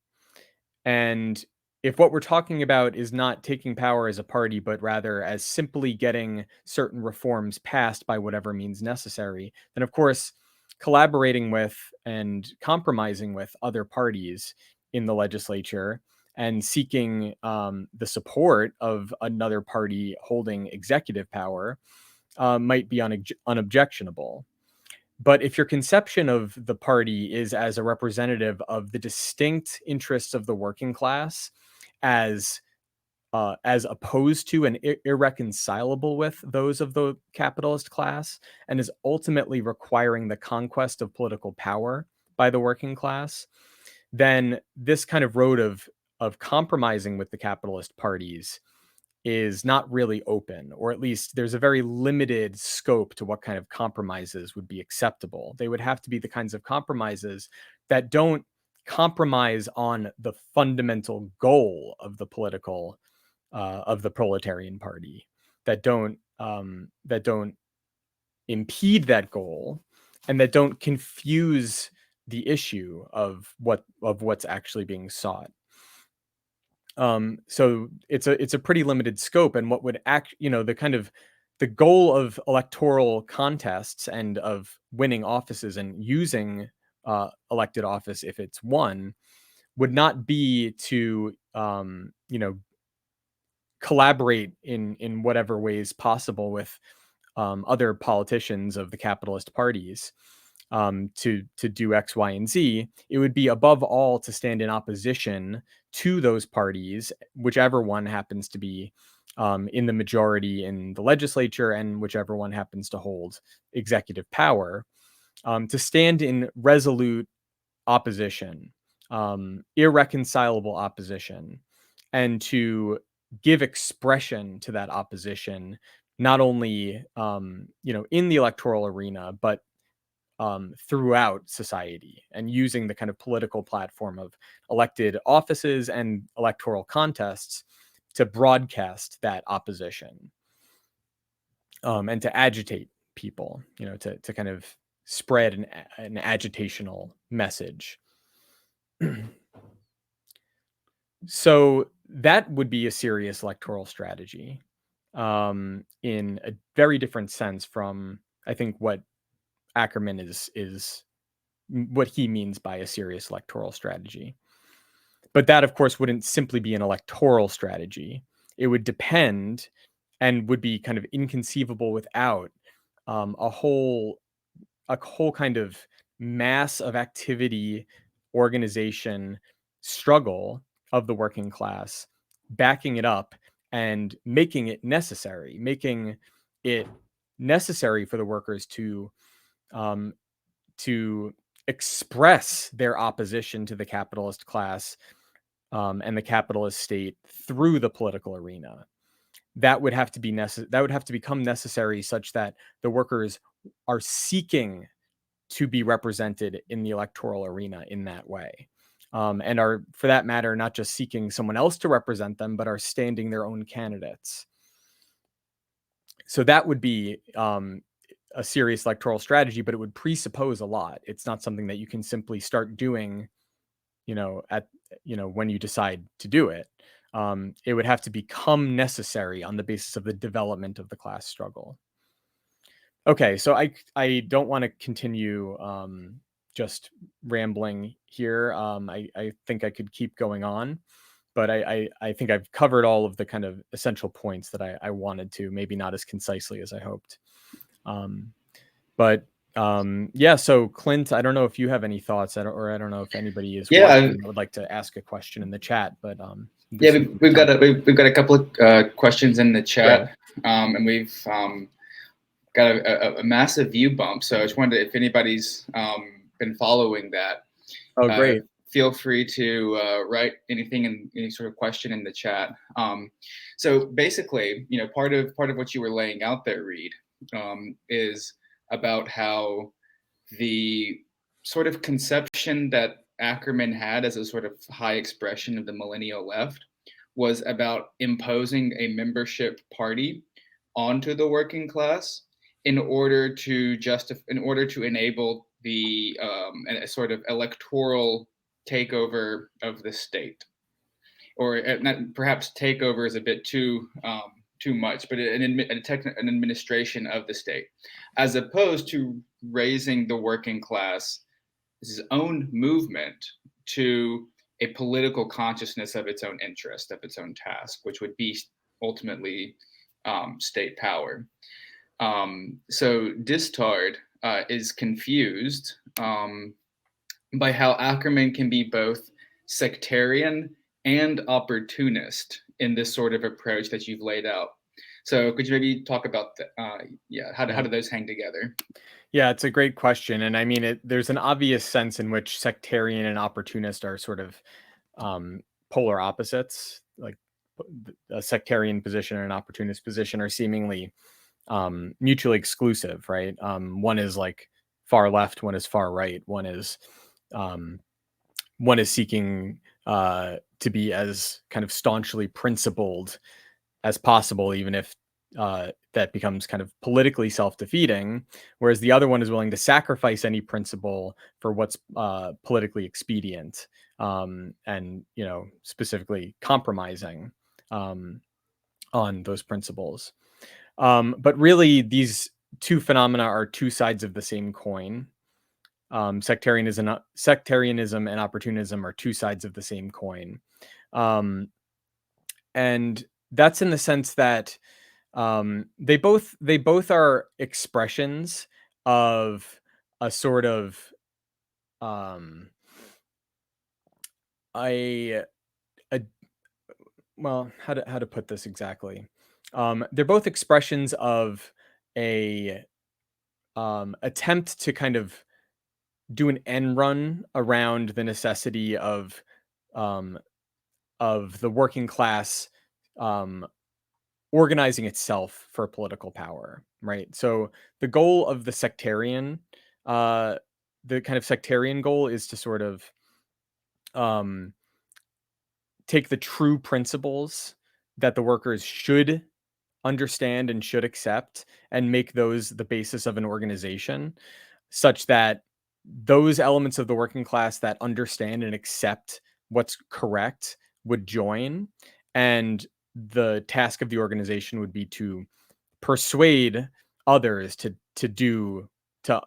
And if what we're talking about is not taking power as a party, but rather as simply getting certain reforms passed by whatever means necessary, then of course, collaborating with and compromising with other parties in the legislature and seeking the support of another party holding executive power might be unobjectionable. But if your conception of the party is as a representative of the distinct interests of the working class, as opposed to and irreconcilable with those of the capitalist class, and is ultimately requiring the conquest of political power by the working class, then this kind of road of compromising with the capitalist parties is not really open, or at least there's a very limited scope to what kind of compromises would be acceptable. They would have to be the kinds of compromises that don't compromise on the fundamental goal of the political of the proletarian party, that don't impede that goal, and that don't confuse the issue of what's actually being sought. So it's a pretty limited scope, and what would the goal of electoral contests and of winning offices and using elected office if it's won would not be to collaborate in whatever ways possible with other politicians of the capitalist parties to do X, Y, and Z. It would be above all to stand in opposition to those parties, whichever one happens to be in the majority in the legislature and whichever one happens to hold executive power, to stand in resolute opposition, irreconcilable opposition, and to give expression to that opposition, not only in the electoral arena, but throughout society, and using the kind of political platform of elected offices and electoral contests to broadcast that opposition, and to agitate people, to kind of spread an agitational message. So that would be a serious electoral strategy, in a very different sense from, I think, what Ackerman is what he means by a serious electoral strategy. But that, of course, wouldn't simply be an electoral strategy. It would depend and would be kind of inconceivable without a whole kind of mass of activity, organization, struggle of the working class, backing it up and making it necessary for the workers to express their opposition to the capitalist class and the capitalist state through the political arena. That would have to become necessary, such that the workers are seeking to be represented in the electoral arena in that way, and are, for that matter, not just seeking someone else to represent them, but are standing their own candidates. So that would be a serious electoral strategy, but it would presuppose a lot. It's not something that you can simply start doing, when you decide to do it. It would have to become necessary on the basis of the development of the class struggle. Okay, so I don't want to continue just rambling here. I think I could keep going on, but I think I've covered all of the kind of essential points that I wanted to, maybe not as concisely as I hoped. Yeah, so Clint, I don't know if you have any thoughts, or I don't know if anybody is watching that would like to ask a question in the chat, but we've got a couple of questions in the chat, and we've got a massive view bump. So I just wondered if anybody's been following that. Oh, great. Feel free to write anything any sort of question in the chat. So basically, part of what you were laying out there, Reed, is about how the sort of conception that Ackerman had as a sort of high expression of the millennial left was about imposing a membership party onto the working class in order to enable the a sort of electoral takeover of the state, or not, perhaps takeover is a bit too much, but an administration of the state, as opposed to raising the working class, his own movement, to a political consciousness of its own interest, of its own task, which would be ultimately state power. So Distard is confused by how Ackerman can be both sectarian and opportunist in this sort of approach that you've laid out. So could you maybe talk about how do those hang together? Yeah, it's a great question, and I mean, there's an obvious sense in which sectarian and opportunist are sort of polar opposites. Like a sectarian position and an opportunist position are seemingly mutually exclusive, right? One is like far left, one is far right. Um, one is seeking to be as kind of staunchly principled as possible, even if that becomes kind of politically self-defeating, whereas the other one is willing to sacrifice any principle for what's politically expedient, and specifically compromising on those principles. But really, these two phenomena are two sides of the same coin. Sectarianism and opportunism are two sides of the same coin, and that's in the sense that they both are expressions of a sort of um, a a well, how to put this exactly? They're both expressions of a attempt to kind of do an end run around the necessity um, of the working class um, organizing itself for political power, right? So the goal of uh, the kind of sectarian goal is to sort of um, take the true principles that the workers should understand and should accept and make those the basis of an organization, such that those elements of the working class that understand and accept what's correct would join, and the task of the organization would be to persuade others to do to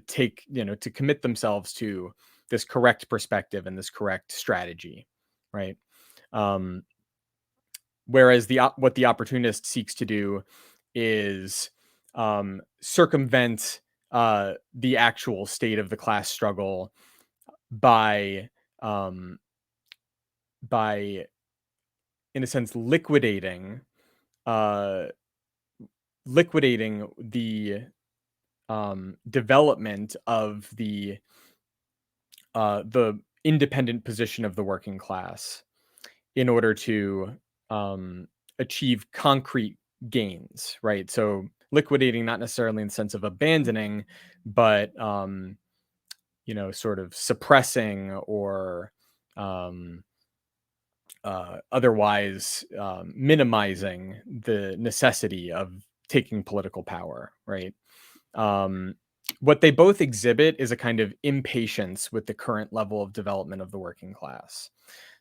take, to commit themselves to this correct perspective and this correct strategy, right? um Whereas what the opportunist seeks to do is circumvent the actual state of the class struggle by um, by, in a sense, uh, liquidating the development of the independent position of the working class in order to um, achieve concrete gains, right? So liquidating, not necessarily in the sense of abandoning, but sort of suppressing or um, otherwise minimizing the necessity of taking political power, right? Um, what they both exhibit is a kind of impatience with the current level of development of the working class.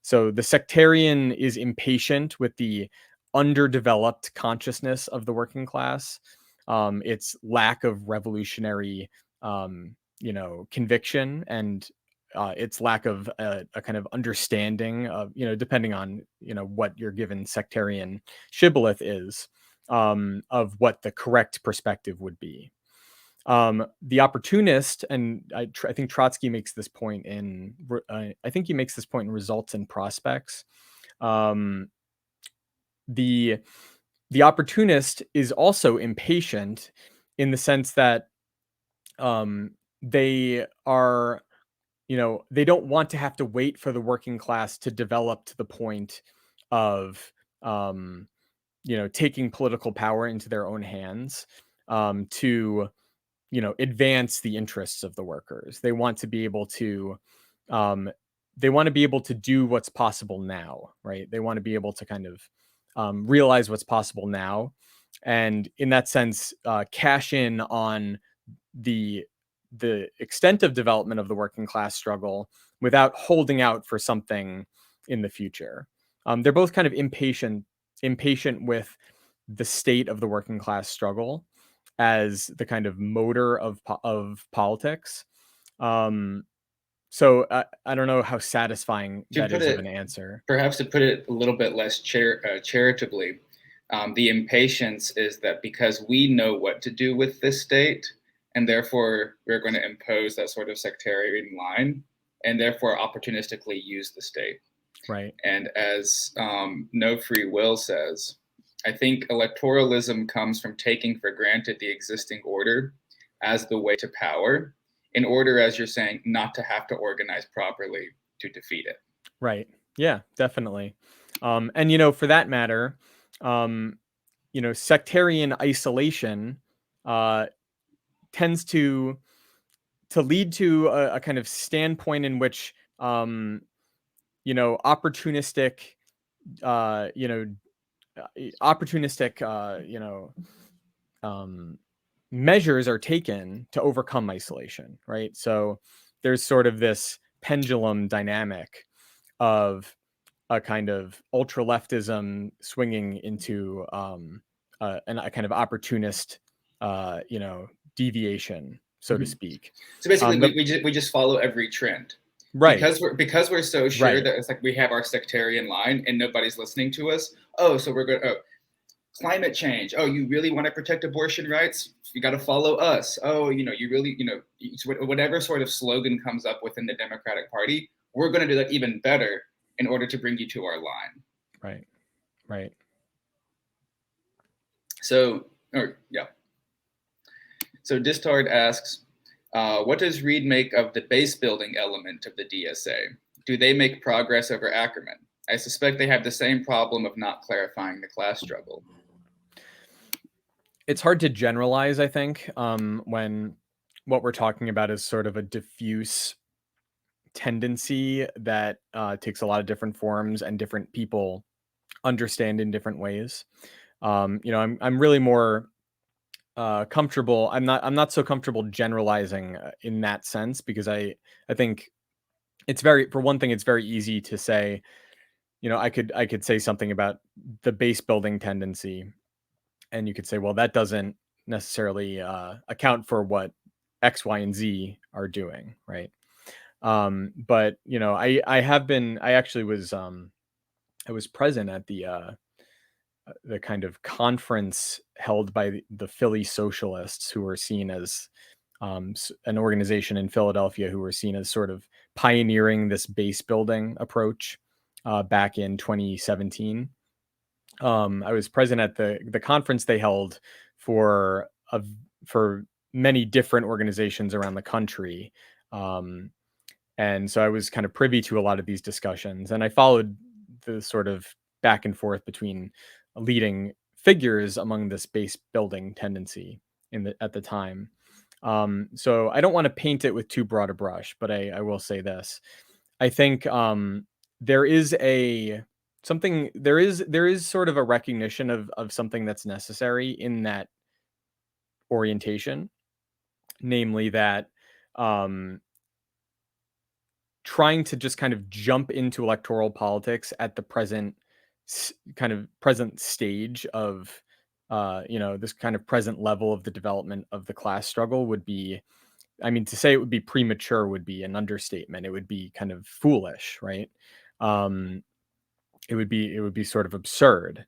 So the sectarian is impatient with the underdeveloped consciousness of the working class, its lack of revolutionary, conviction, and its lack of a kind of understanding of, depending on, what your given sectarian shibboleth is, of what the correct perspective would be. The opportunist, and I think Trotsky makes this point I think he makes this point in Results and Prospects. Um, the the opportunist is also impatient in the sense that um, they are, they don't want to have to wait for the working class to develop to the point of um, taking political power into their own hands, to advance the interests of the workers. Um, they want to be able to do what's possible now, right? They want to be able to kind of realize what's possible now, and in that sense, cash in on the the extent of development of the working class struggle without holding out for something in the future. They're both kind of impatient with the state of the working class struggle as the kind of motor of politics. Um, So I don't know how satisfying To that put is of an it, answer. perhaps to put it a little bit less charitably, the impatience is that because we know what to do with this state, and therefore we're going to impose that sort of sectarian line, and therefore opportunistically use the state. Right. And as No Free Will says, I think electoralism comes from taking for granted the existing order as the way to power, in order, as you're saying, not to have to organize properly to defeat it. Right. Yeah, definitely. And for that matter, um, sectarian isolation uh, tends to lead to a kind of standpoint in which opportunistic uh, you know opportunistic um, measures are taken to overcome isolation, right? So there's sort of this pendulum dynamic of a kind of ultra leftism swinging into a kind of opportunist, deviation, so to Mhm. speak. So basically, The we just follow every trend Right, because we're so sure right, that it's like we have our sectarian line and nobody's listening to us. Oh, so we're going to climate change. Oh, you really want to protect abortion rights? You got to follow us. Oh, you really, whatever sort of slogan comes up within the Democratic Party, we're going to do that even better in order to bring you to our line. right, right. So, or yeah. So Distard asks, what does Reed make of the base building element of the DSA? Do they make progress over Ackerman? I suspect they have the same problem of not clarifying the class struggle. It's hard to generalize, I think, when what we're talking about is sort of a diffuse tendency that takes a lot of different forms and different people understand in different ways. I'm really more comfortable. I'm not so comfortable generalizing in that sense because I think it's very for one thing it's very easy to say, I could say something about the base building tendency, and you could say, well, that doesn't necessarily account for what X, Y, and Z are doing, right? But I actually was I was present at the kind of conference held by the Philly Socialists, who were seen as an organization in Philadelphia who were seen as sort of pioneering this base building approach back in 2017. I was present at the conference they held for a, for many different organizations around the country. Um, and so I was kind of privy to a lot of these discussions, and I followed the sort of back and forth between leading figures among this base building tendency at the time. So I don't want to paint it with too broad a brush, but I will say this: I think there is there is sort of a recognition of something that's necessary in that orientation, namely that um, trying to just kind of jump into electoral politics at the kind of present stage of this kind of present level of the development of the class struggle would be, I mean, to say it would be premature would be an understatement. It would be kind of foolish, right? um it would be sort of absurd.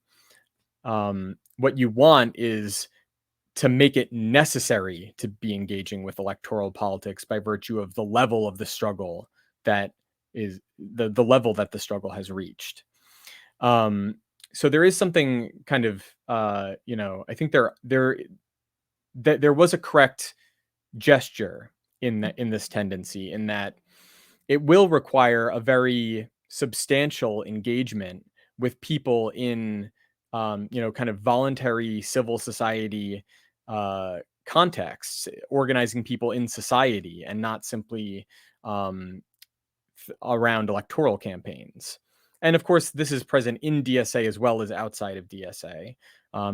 What you want is to make it necessary to be engaging with electoral politics by virtue of the level of the struggle that is the level that the struggle has reached. Um, so there is something kind of I think there was a correct gesture in this tendency, in that it will require a very substantial engagement with people in kind of voluntary civil society contexts, organizing people in society and not simply um, around electoral campaigns. And of course, this is present in DSA as well as outside of DSA.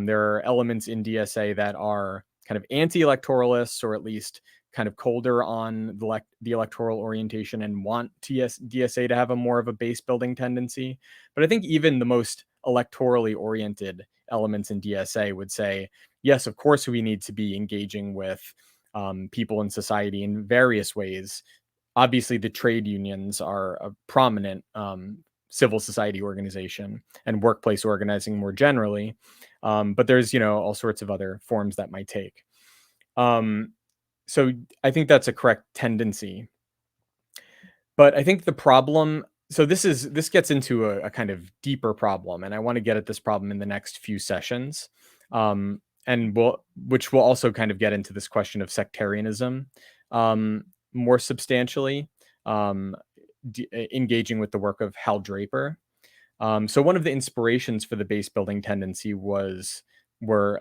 There are elements in DSA that are kind of anti-electoralists, or at least kind of colder on the electoral orientation, and want DSA to have a more of a base building tendency. But I think even the most electorally oriented elements in DSA would say, yes, of course, we need to be engaging with people in society in various ways, obviously the trade unions are a prominent civil society organization and workplace organizing more generally. But there's, all sorts of other forms that might take. Um, so I think that's a correct tendency. But I think the problem, so this gets into a kind of deeper problem, and I want to get at this problem in the next few sessions. And which will also kind of get into this question of sectarianism um, more substantially, um, engaging with the work of Hal Draper. So one of the inspirations for the base building tendency were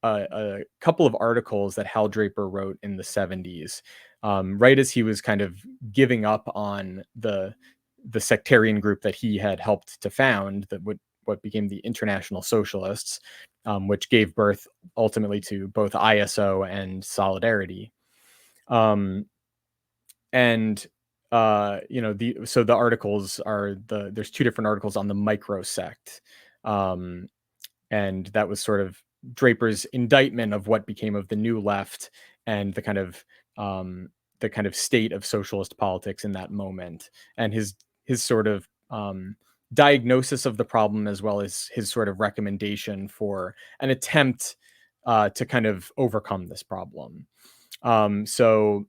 a couple of articles that Hal Draper wrote in the 70s, right as he was kind of giving up on the sectarian group that he had helped to found, that would what became the International Socialists, which gave birth ultimately to both ISO and Solidarity. Um, and the articles are there's two different articles on the microsect, um, and that was sort of Draper's indictment of what became of the New Left and um, the kind of state of socialist politics in that moment, and his sort of diagnosis of the problem, as well as his sort of recommendation for an attempt to kind of overcome this problem. Um, so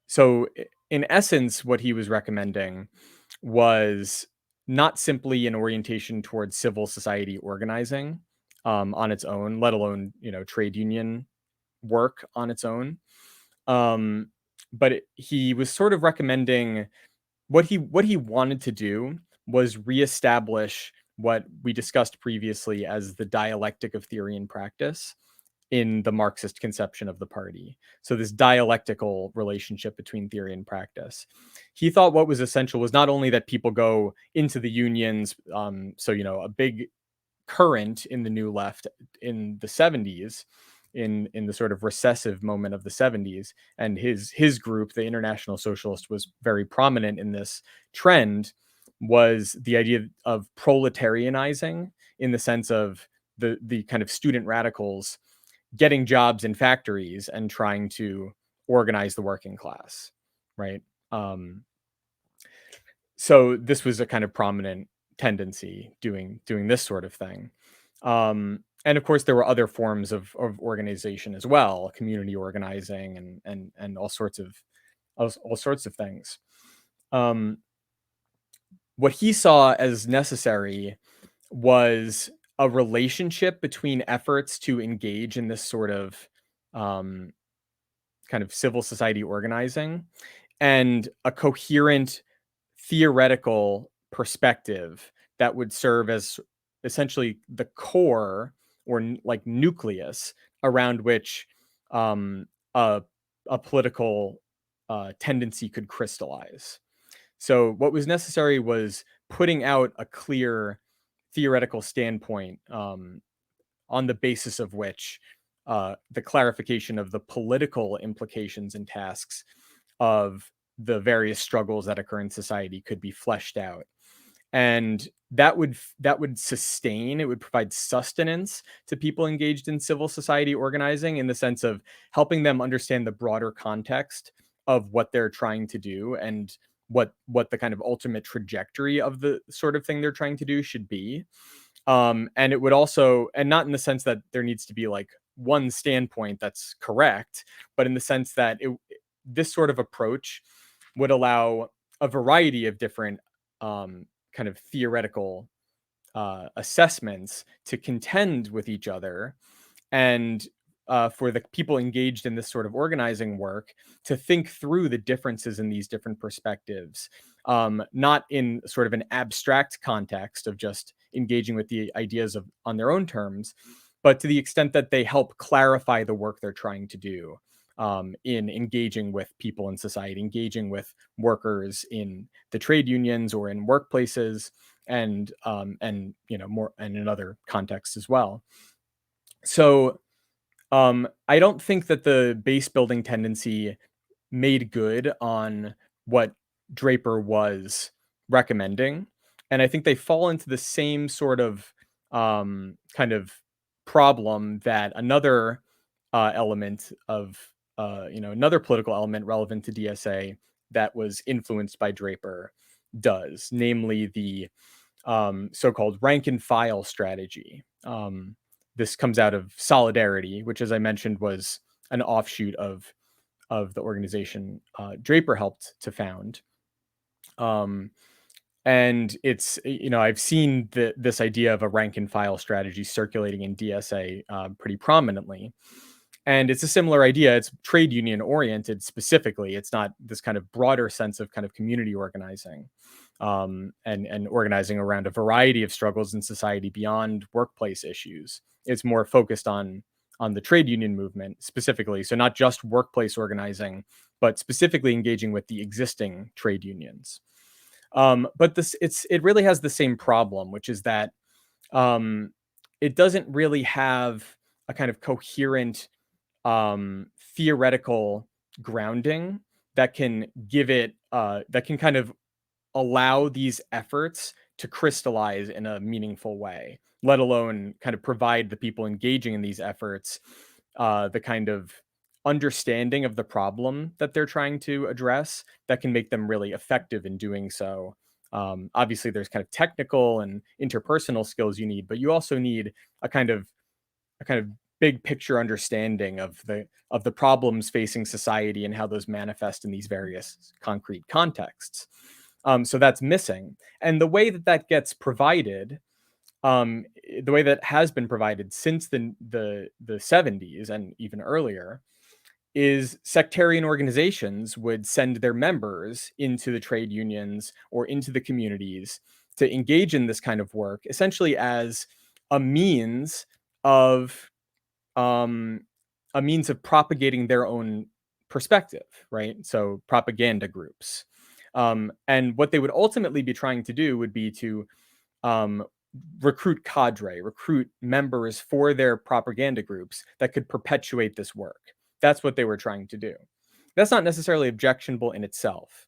so in essence, what he was recommending was not simply an orientation towards civil society organizing on its own, let alone trade union work on its own. Um, but he was sort of recommending what he wanted to do was reestablish what we discussed previously as the dialectic of theory and practice in the Marxist conception of the party. So this dialectical relationship between theory and practice. He thought what was essential was not only that people go into the unions, so a big current in the New Left in the 70s, in the sort of recessive moment of the 70s, and his group, the International Socialist, was very prominent in this trend, was the idea of proletarianizing, in the sense of the kind of student radicals getting jobs in factories and trying to organize the working class, right? Um, so this was a kind of prominent tendency doing this sort of thing. And of course, there were other forms of organization as well, community organizing and all sorts of things. Um, what he saw as necessary was a relationship between efforts to engage in this sort of um, kind of civil society organizing and a coherent theoretical perspective that would serve as essentially the core or like nucleus around which um, a, a political tendency could crystallize. So what was necessary was putting out a clear theoretical standpoint, on the basis of which the clarification of the political implications and tasks of the various struggles that occur in society could be fleshed out. And that would sustain, it would provide sustenance to people engaged in civil society organizing, in the sense of helping them understand the broader context of what they're trying to do, and what the kind of ultimate trajectory of the sort of thing they're trying to do should be. And it would also, and not in the sense that there needs to be like one standpoint that's correct, but in the sense that this sort of approach would allow a variety of different kind of theoretical assessments to contend with each other, and for the people engaged in this sort of organizing work to think through the differences in these different perspectives, not in sort of an abstract context of just engaging with the ideas of on their own terms, but to the extent that they help clarify the work they're trying to do, in engaging with people in society, engaging with workers in the trade unions or in workplaces, and more, and in other contexts as well. So I don't think that the base building tendency made good on what Draper was recommending. And I think they fall into the same sort of kind of problem that another element another political element relevant to DSA that was influenced by Draper does, namely the so-called rank and file strategy. This comes out of Solidarity, which, as I mentioned, was an offshoot of the organization Draper helped to found. And it's, I've seen this idea of a rank and file strategy circulating in DSA pretty prominently. And it's a similar idea. It's trade union oriented specifically. It's not this kind of broader sense of kind of community organizing, and organizing around a variety of struggles in society beyond workplace issues. It's more focused on the trade union movement specifically. So not just workplace organizing, but specifically engaging with the existing trade unions. But it really has the same problem, which is that um, it doesn't really have a kind of coherent theoretical grounding that can give it that can kind of allow these efforts to crystallize in a meaningful way, let alone kind of provide the people engaging in these efforts the kind of understanding of the problem that they're trying to address that can make them really effective in doing so. Obviously, there's kind of technical and interpersonal skills you need, but you also need a kind of a kind of big picture understanding of the problems facing society and how those manifest in these various concrete contexts. So that's missing, and the way that that gets provided, the way that has been provided since the 70s and even earlier, is sectarian organizations would send their members into the trade unions or into the communities to engage in this kind of work, essentially as a means of um, propagating their own perspective, right? So propaganda groups. And what they would ultimately be trying to do would be to um, recruit members for their propaganda groups that could perpetuate this work. That's what they were trying to do. That's not necessarily objectionable in itself.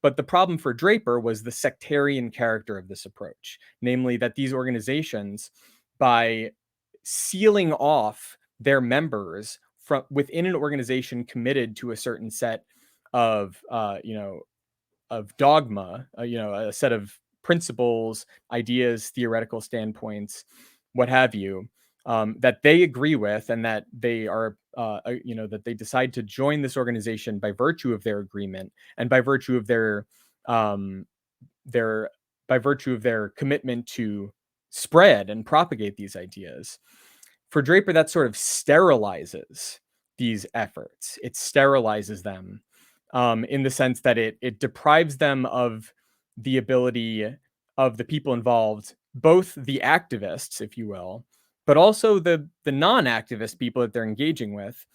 But the problem for Draper was the sectarian character of this approach, namely that these organizations, by sealing off their members from within an organization committed to a certain set of of dogma, a set of principles, ideas, theoretical standpoints, what have you, that they agree with, and that they are, that they decide to join this organization by virtue of their agreement and by virtue of um, their their commitment to spread and propagate these ideas. For Draper, that sort of sterilizes these efforts. It sterilizes them in the sense that it deprives them of the ability of the people involved, both the activists, if you will, but also the non-activist people that they're engaging with,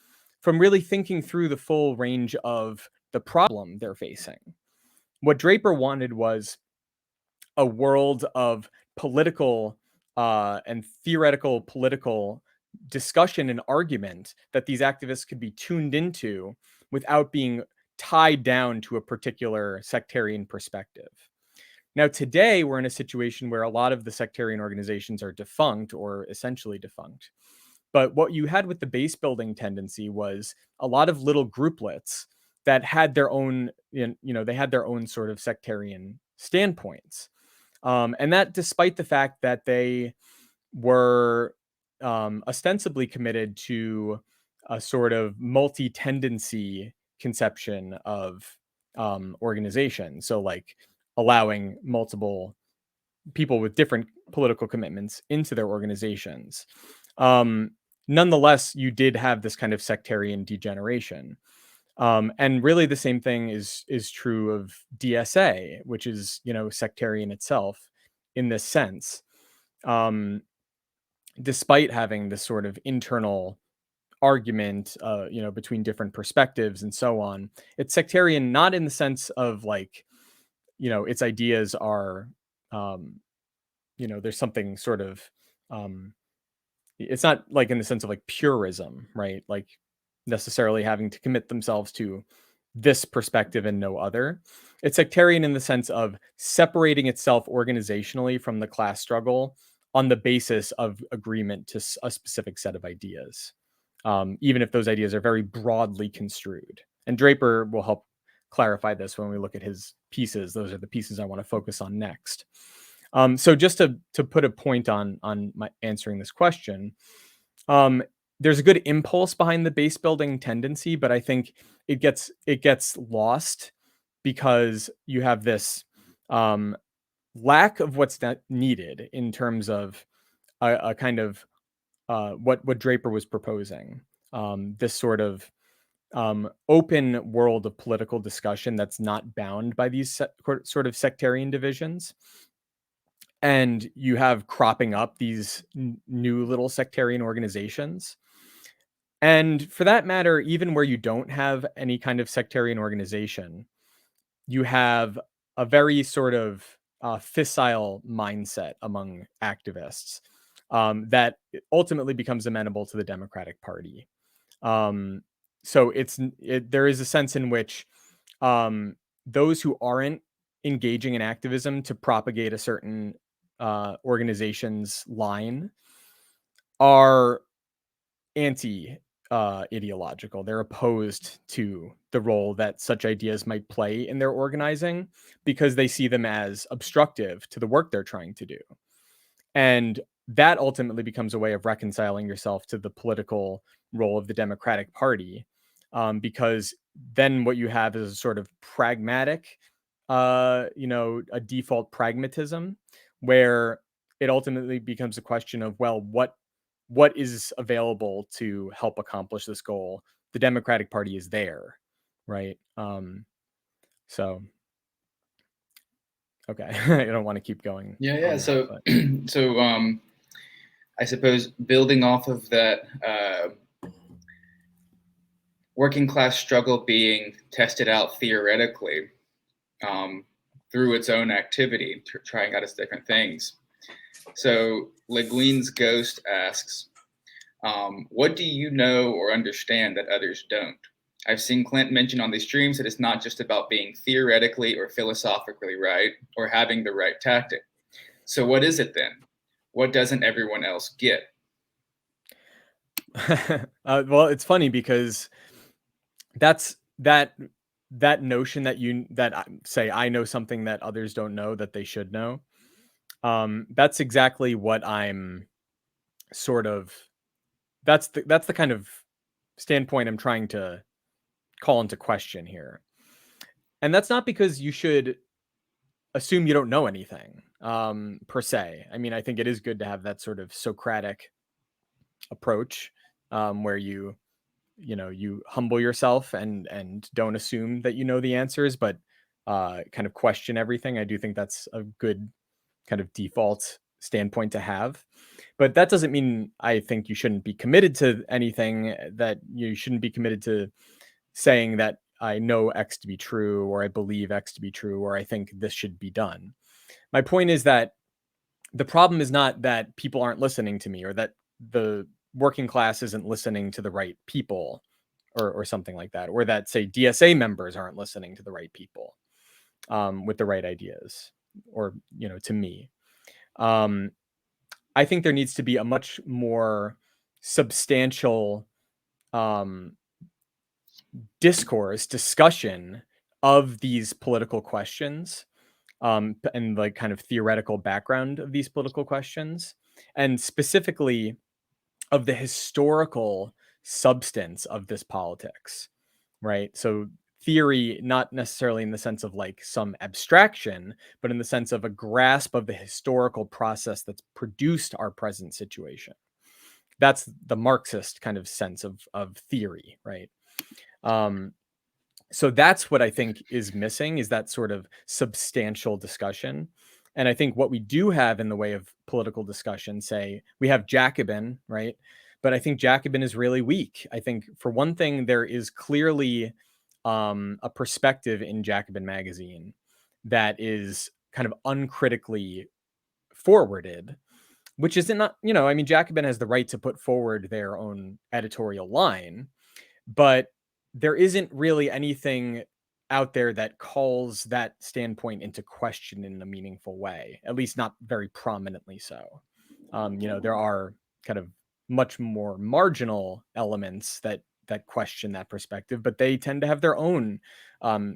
from really thinking through the full range of the problem they're facing. What Draper wanted was a world of political and theoretical political discussion and argument that these activists could be tuned into without being tied down to a particular sectarian perspective. Now, today, we're in a situation where a lot of the sectarian organizations are defunct or essentially defunct. But what you had with the base building tendency was a lot of little grouplets that had their own, they had their own sort of sectarian standpoints. And that despite the fact that they were ostensibly committed to a sort of multi-tendency conception of organization. So, like allowing multiple people with different political commitments into their organizations. Um, Nonetheless, you did have this kind of sectarian degeneration. And really, the same thing is true of DSA, which is sectarian itself in this sense. Um, Despite having this sort of internal argument, between different perspectives and so on, it's sectarian not in the sense of like its ideas are, um, there's something sort of um, it's not like in the sense of like purism, right? Like necessarily having to commit themselves to this perspective and no other. It's sectarian in the sense of separating itself organizationally from the class struggle on the basis of agreement to a specific set of ideas. even if those ideas are very broadly construed. And Draper will help clarify this when we look at his pieces. Those are the pieces I want to focus on next. So just to put a point on my answering this question, there's a good impulse behind the base building tendency, but I think it gets lost because you have this lack of what's needed in terms of a kind of what Draper was proposing. This sort of open world of political discussion that's not bound by these sort of sectarian divisions. And you have cropping up these new little sectarian organizations. And for that matter, even where you don't have any kind of sectarian organization, you have a very sort of fissile mindset among activists that ultimately becomes amenable to the Democratic Party. So there is a sense in which those who aren't engaging in activism to propagate a certain organization's line are anti ideological. They're opposed to the role that such ideas might play in their organizing because they see them as obstructive to the work they're trying to do. And that ultimately becomes a way of reconciling yourself to the political role of the Democratic Party, because then what you have is a sort of pragmatic, a default pragmatism where it ultimately becomes a question of, well, what is available to help accomplish this goal? The Democratic Party is there, right? So okay, I don't want to keep going. Yeah. So, That, so I suppose building off of that, working class struggle being tested out theoretically through its own activity, trying out its different things. So Le Guin's ghost asks, what do you know or understand that others don't? I've seen Clint mention on these streams that it's not just about being theoretically or philosophically right or having the right tactic. So what is it then? What doesn't everyone else get? well, it's funny because that's that notion that say I know something that others don't know that they should know. That's exactly what I'm sort of. That's the kind of standpoint I'm trying to call into question here, and that's not because you should assume you don't know anything per se. I mean, I think it is good to have that sort of Socratic approach where you humble yourself and don't assume that you know the answers, but kind of question everything. I do think that's a good kind of default standpoint to have, but that doesn't mean I think you shouldn't be committed to anything, that you shouldn't be committed to saying that I know X to be true, or I believe X to be true, or I think this should be done. My point is that the problem is not that people aren't listening to me, or that the working class isn't listening to the right people, or something like that, or that, say, DSA members aren't listening to the right people with the right ideas, or to me. I think there needs to be a much more substantial um, discussion of these political questions, and like kind of theoretical background of these political questions, and specifically of the historical substance of this politics, right? So theory, not necessarily in the sense of like some abstraction, but in the sense of a grasp of the historical process that's produced our present situation. That's the Marxist kind of sense of theory, right? So that's what I think is missing, is that sort of substantial discussion. And I think what we do have in the way of political discussion, say we have Jacobin, right? But I think Jacobin is really weak. I think, for one thing, there is clearly a perspective in Jacobin magazine that is kind of uncritically forwarded, which is not, I mean, Jacobin has the right to put forward their own editorial line, but there isn't really anything out there that calls that standpoint into question in a meaningful way, at least not very prominently so. There are kind of much more marginal elements that question that perspective, but they tend to have their own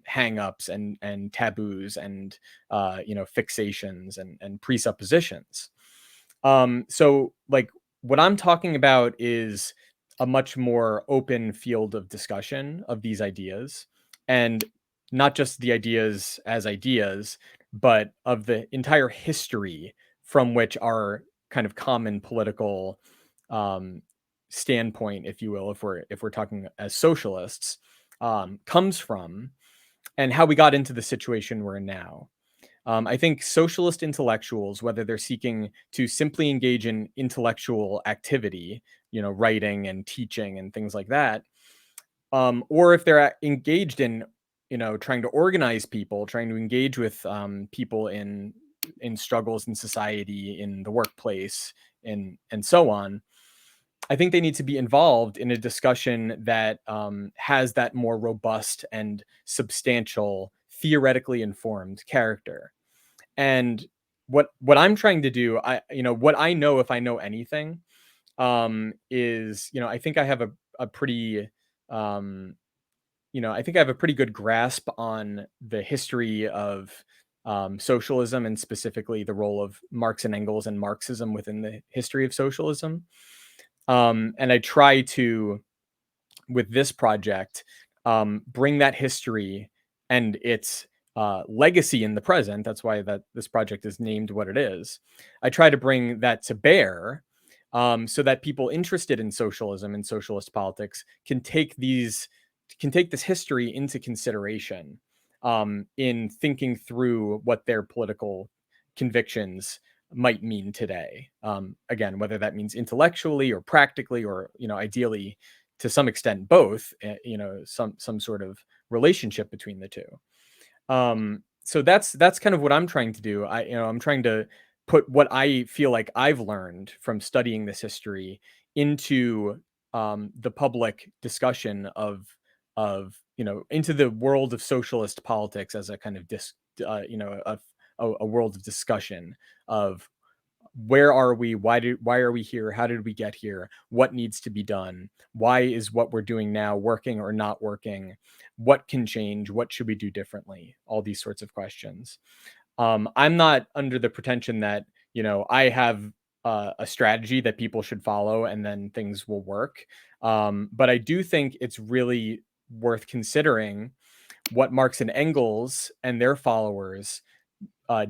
hang-ups and taboos and fixations and presuppositions. So like what I'm talking about is a much more open field of discussion of these ideas, and not just the ideas as ideas, but of the entire history from which our kind of common political um, standpoint, if you will, if we're talking as socialists, comes from, and how we got into the situation we're in now. I think socialist intellectuals, whether they're seeking to simply engage in intellectual activity, writing and teaching and things like that, or if they're engaged in, trying to organize people, trying to engage with people in struggles in society, in the workplace, and so on. I think they need to be involved in a discussion that has that more robust and substantial, theoretically informed character. And what I'm trying to do, what I know, if I know anything, is, I think I have a pretty, um, I think I have a pretty good grasp on the history of socialism, and specifically the role of Marx and Engels and Marxism within the history of socialism. And I try to, with this project, bring that history and its legacy in the present. That's why that this project is named what it is. I try to bring that to bear, so that people interested in socialism and socialist politics can take this history into consideration in thinking through what their political convictions might mean today. Again, whether that means intellectually or practically, or ideally to some extent both, some sort of relationship between the two. So that's kind of what I'm trying to do. I'm trying to put what I feel like I've learned from studying this history into the public discussion into the world of socialist politics as a kind of a world of discussion of where are we, why are we here, how did we get here, what needs to be done, why is what we're doing now working or not working, what can change, what should we do differently, all these sorts of questions. I'm not under the pretension that I have a strategy that people should follow and then things will work, but I do think it's really worth considering what Marx and Engels and their followers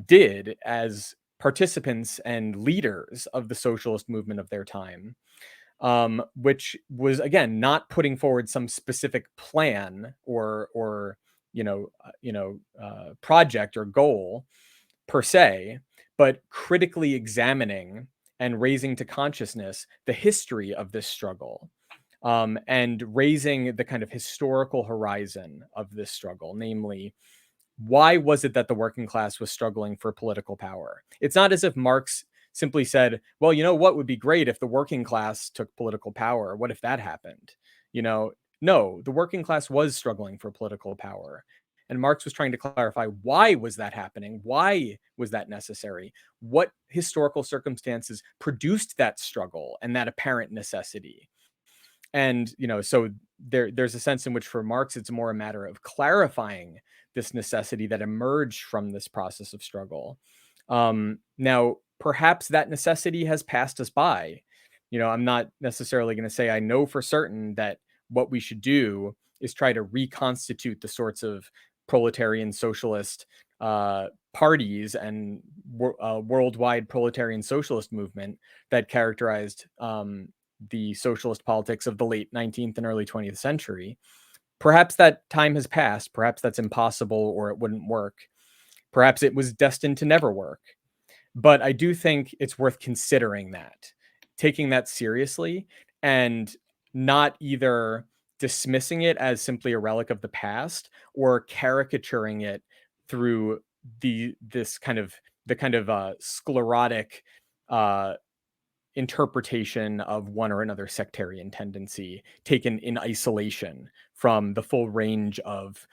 did as participants and leaders of the socialist movement of their time, which was, again, not putting forward some specific plan or project or goal per se, but critically examining and raising to consciousness the history of this struggle, and raising the kind of historical horizon of this struggle, namely, why was it that the working class was struggling for political power? It's not as if Marx simply said, well, what would be great if the working class took political power? What if that happened? No, the working class was struggling for political power. And Marx was trying to clarify, why was that happening? Why was that necessary? What historical circumstances produced that struggle and that apparent necessity? And so there's a sense in which for Marx it's more a matter of clarifying this necessity that emerged from this process of struggle. Now perhaps that necessity has passed us by. I'm not necessarily going to say I know for certain that what we should do is try to reconstitute the sorts of proletarian socialist parties and worldwide proletarian socialist movement that characterized the socialist politics of the late 19th and early 20th century. Perhaps that time has passed. Perhaps that's impossible, or it wouldn't work. Perhaps it was destined to never work. But I do think it's worth considering that, taking that seriously, and not either dismissing it as simply a relic of the past or caricaturing it through this kind of the kind of sclerotic uh, interpretation of one or another sectarian tendency taken in isolation from the full range of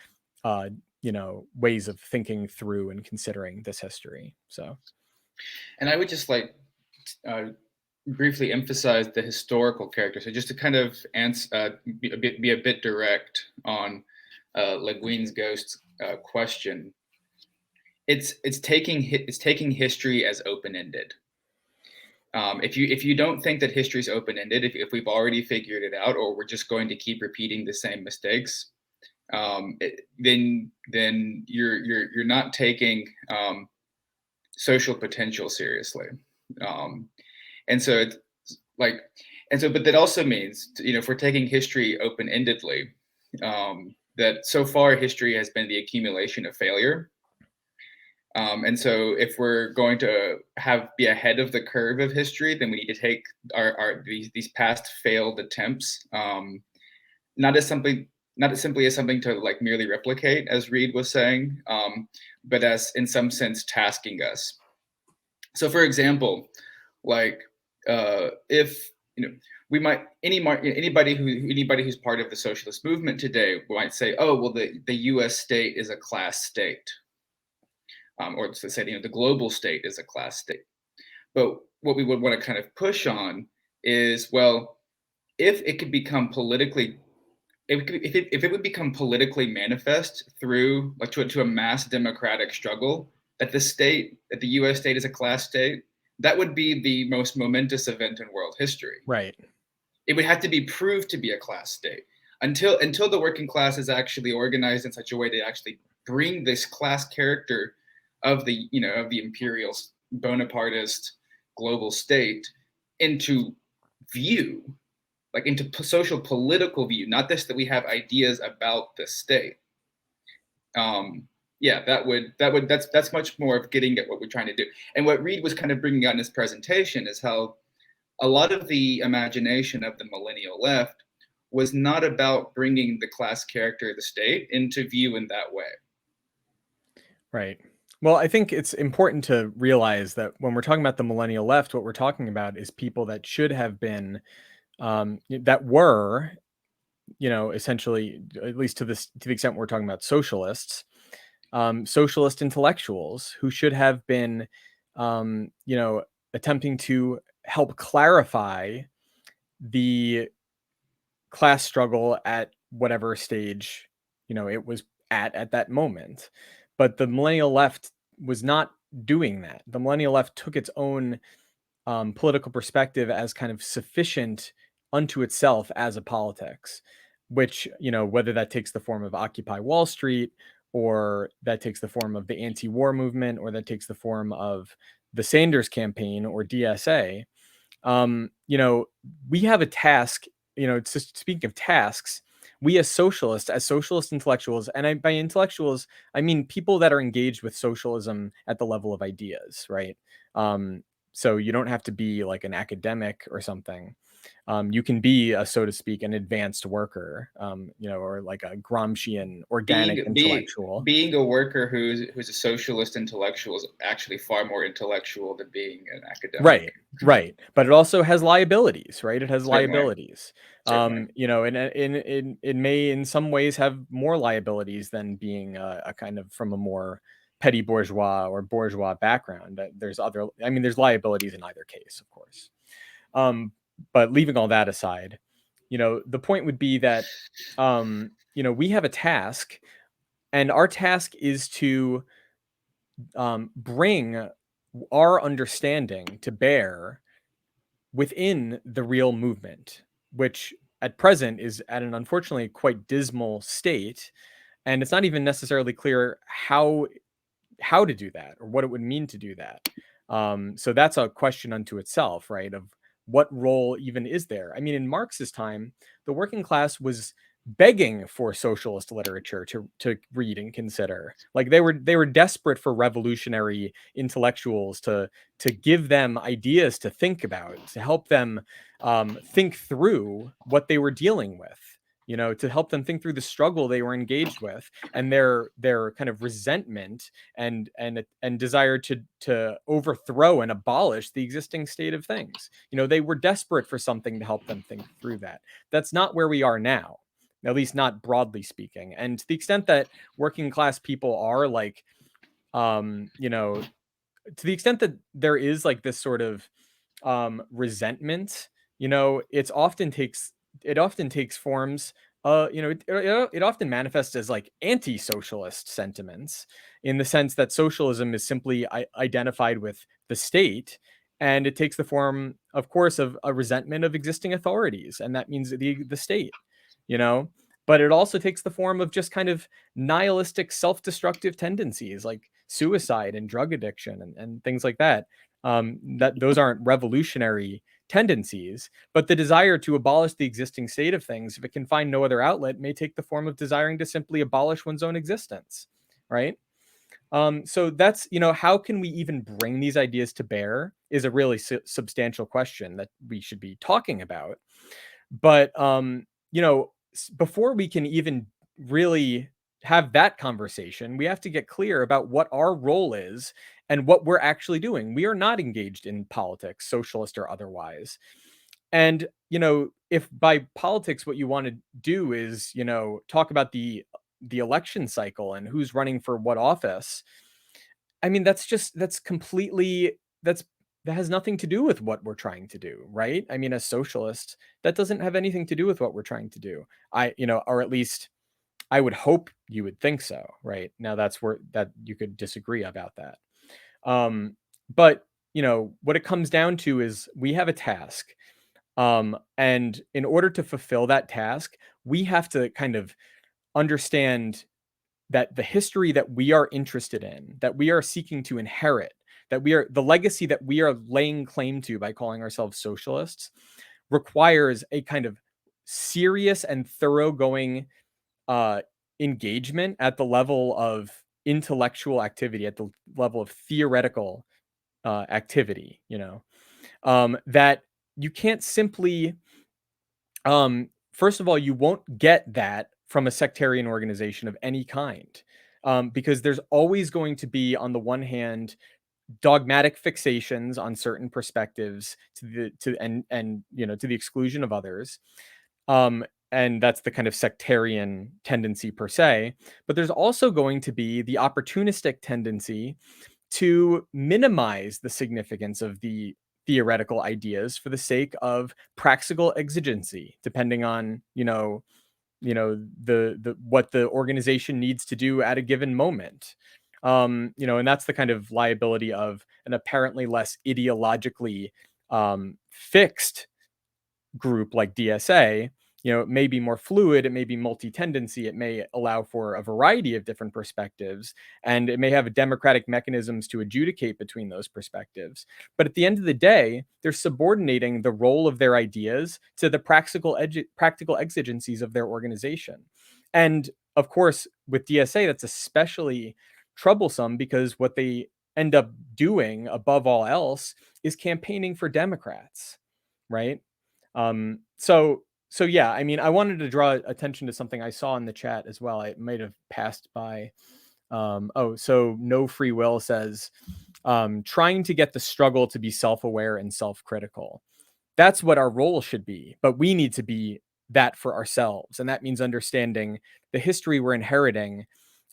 ways of thinking through and considering this history. So And I would just like uh, briefly emphasize the historical character. So just to kind of be a bit direct on Le Guin's ghost question, it's taking history as open ended. If you don't think that history is open ended, if we've already figured it out, or we're just going to keep repeating the same mistakes, then you're not taking social potential seriously. And so it's like, but that also means, if we're taking history open endedly, that so far history has been the accumulation of failure. And so if we're going to be ahead of the curve of history, then we need to take these past failed attempts, not as simply as something to like merely replicate, as Reed was saying, but as in some sense tasking us. So for example, like if we might anybody who's part of the socialist movement today might say, oh well, the U.S. state is a class state. Or to say, the global state is a class state. But what we would want to kind of push on is, well, if it could become politically, if it would become politically manifest through like to a mass democratic struggle, that the U.S. state is a class state, that would be the most momentous event in world history. Right. It would have to be proved to be a class state until the working class is actually organized in such a way they actually bring this class character of the imperial Bonapartist global state into view, like into social political view, not just that we have ideas about the state. That's much more of getting at what we're trying to do. And what Reed was kind of bringing out in his presentation is how a lot of the imagination of the millennial left was not about bringing the class character of the state into view in that way. Right. Well, I think it's important to realize that when we're talking about the millennial left, what we're talking about is people that should have been, that were, essentially, at least to the extent we're talking about socialists, socialist intellectuals who should have been, attempting to help clarify the class struggle at whatever stage, it was at that moment. But the millennial left was not doing that. The millennial left took its own political perspective as kind of sufficient unto itself as a politics, which, whether that takes the form of Occupy Wall Street, or that takes the form of the anti-war movement, or that takes the form of the Sanders campaign or DSA, we have a task, speaking of tasks, we as socialist intellectuals, and by intellectuals, I mean people that are engaged with socialism at the level of ideas, right? So you don't have to be like an academic or something. You can be, so to speak, an advanced worker, or like a Gramscian organic intellectual. Being a worker who's a socialist intellectual is actually far more intellectual than being an academic. Right. But it also has liabilities, right? It has Certainly. liabilities. And it may in some ways have more liabilities than being a kind of from a more petty bourgeois or bourgeois background. There's liabilities in either case, of course. But leaving all that aside, the point would be that, we have a task, and our task is to bring our understanding to bear within the real movement, which at present is at an unfortunately quite dismal state. And it's not even necessarily clear how to do that or what it would mean to do that. So that's a question unto itself, right? Of what role even is there? I mean, in Marx's time, the working class was begging for socialist literature to read and consider. Like they were desperate for revolutionary intellectuals to give them ideas to think about, to help them think through what they were dealing with. To help them think through the struggle they were engaged with, and their kind of resentment and desire to overthrow and abolish the existing state of things. They were desperate for something to help them think through that. That's not where we are now, at least not broadly speaking. And to the extent that working class people are like, to the extent that there is like this sort of resentment, it often takes forms. It often manifests as like anti-socialist sentiments, in the sense that socialism is simply identified with the state, and it takes the form, of course, of a resentment of existing authorities, and that means the state, you know. But it also takes the form of just kind of nihilistic, self-destructive tendencies like suicide and drug addiction and things like that. That those aren't revolutionary tendencies, but the desire to abolish the existing state of things, if it can find no other outlet, may take the form of desiring to simply abolish one's own existence, right? So that's, how can we even bring these ideas to bear is a really substantial question that we should be talking about. But before we can even really have that conversation, we have to get clear about what our role is and what we're actually doing. We are not engaged in politics, socialist or otherwise. And if by politics what you want to do is, talk about the election cycle and who's running for what office, I mean, that's completely that's that has nothing to do with what we're trying to do, right? I mean, as socialists, that doesn't have anything to do with what we're trying to do. Or at least I would hope you would think so, right? Now that's where that you could disagree about that. But what it comes down to is we have a task. And in order to fulfill that task, we have to kind of understand that the history that we are interested in, that we are seeking to inherit, that we are the legacy that we are laying claim to by calling ourselves socialists, requires a kind of serious and thoroughgoing uh, engagement at the level of intellectual activity, at the level of theoretical activity. That you can't simply first of all, you won't get that from a sectarian organization of any kind, because there's always going to be, on the one hand, dogmatic fixations on certain perspectives to the exclusion of others. And that's the kind of sectarian tendency per se. But there's also going to be the opportunistic tendency to minimize the significance of the theoretical ideas for the sake of practical exigency, depending on the what the organization needs to do at a given moment. And that's the kind of liability of an apparently less ideologically fixed group like DSA. It may be more fluid, it may be multi-tendency, it may allow for a variety of different perspectives, and it may have democratic mechanisms to adjudicate between those perspectives. But at the end of the day, they're subordinating the role of their ideas to the practical exigencies of their organization. And of course, with DSA, that's especially troublesome because what they end up doing above all else is campaigning for Democrats, right? So yeah, I mean, I wanted to draw attention to something I saw in the chat as well. I might have passed by. So No Free Will says, trying to get the struggle to be self-aware and self-critical. That's what our role should be, but we need to be that for ourselves. And that means understanding the history we're inheriting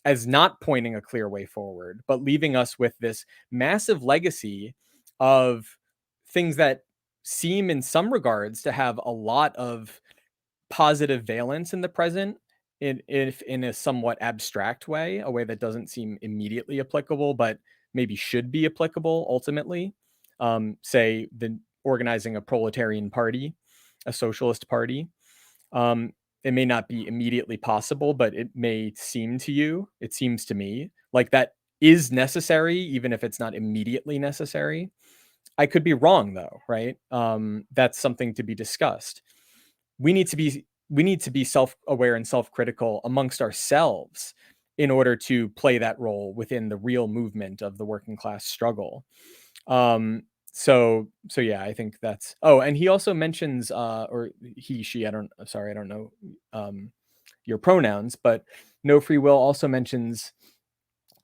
as not pointing a clear way forward, but leaving us with this massive legacy of things that seem in some regards to have a lot of positive valence in the present, if in a somewhat abstract way, a way that doesn't seem immediately applicable, but maybe should be applicable ultimately. Say the organizing a proletarian party, a socialist party. It may not be immediately possible, but it may seem to you, it seems to me, like that is necessary, even if it's not immediately necessary. I could be wrong though, right? That's something to be discussed. We need to be self-aware and self-critical amongst ourselves in order to play that role within the real movement of the working class struggle. So yeah, I think that's. Oh, and he also mentions, or he, she, I don't know your pronouns, but No Free Will also mentions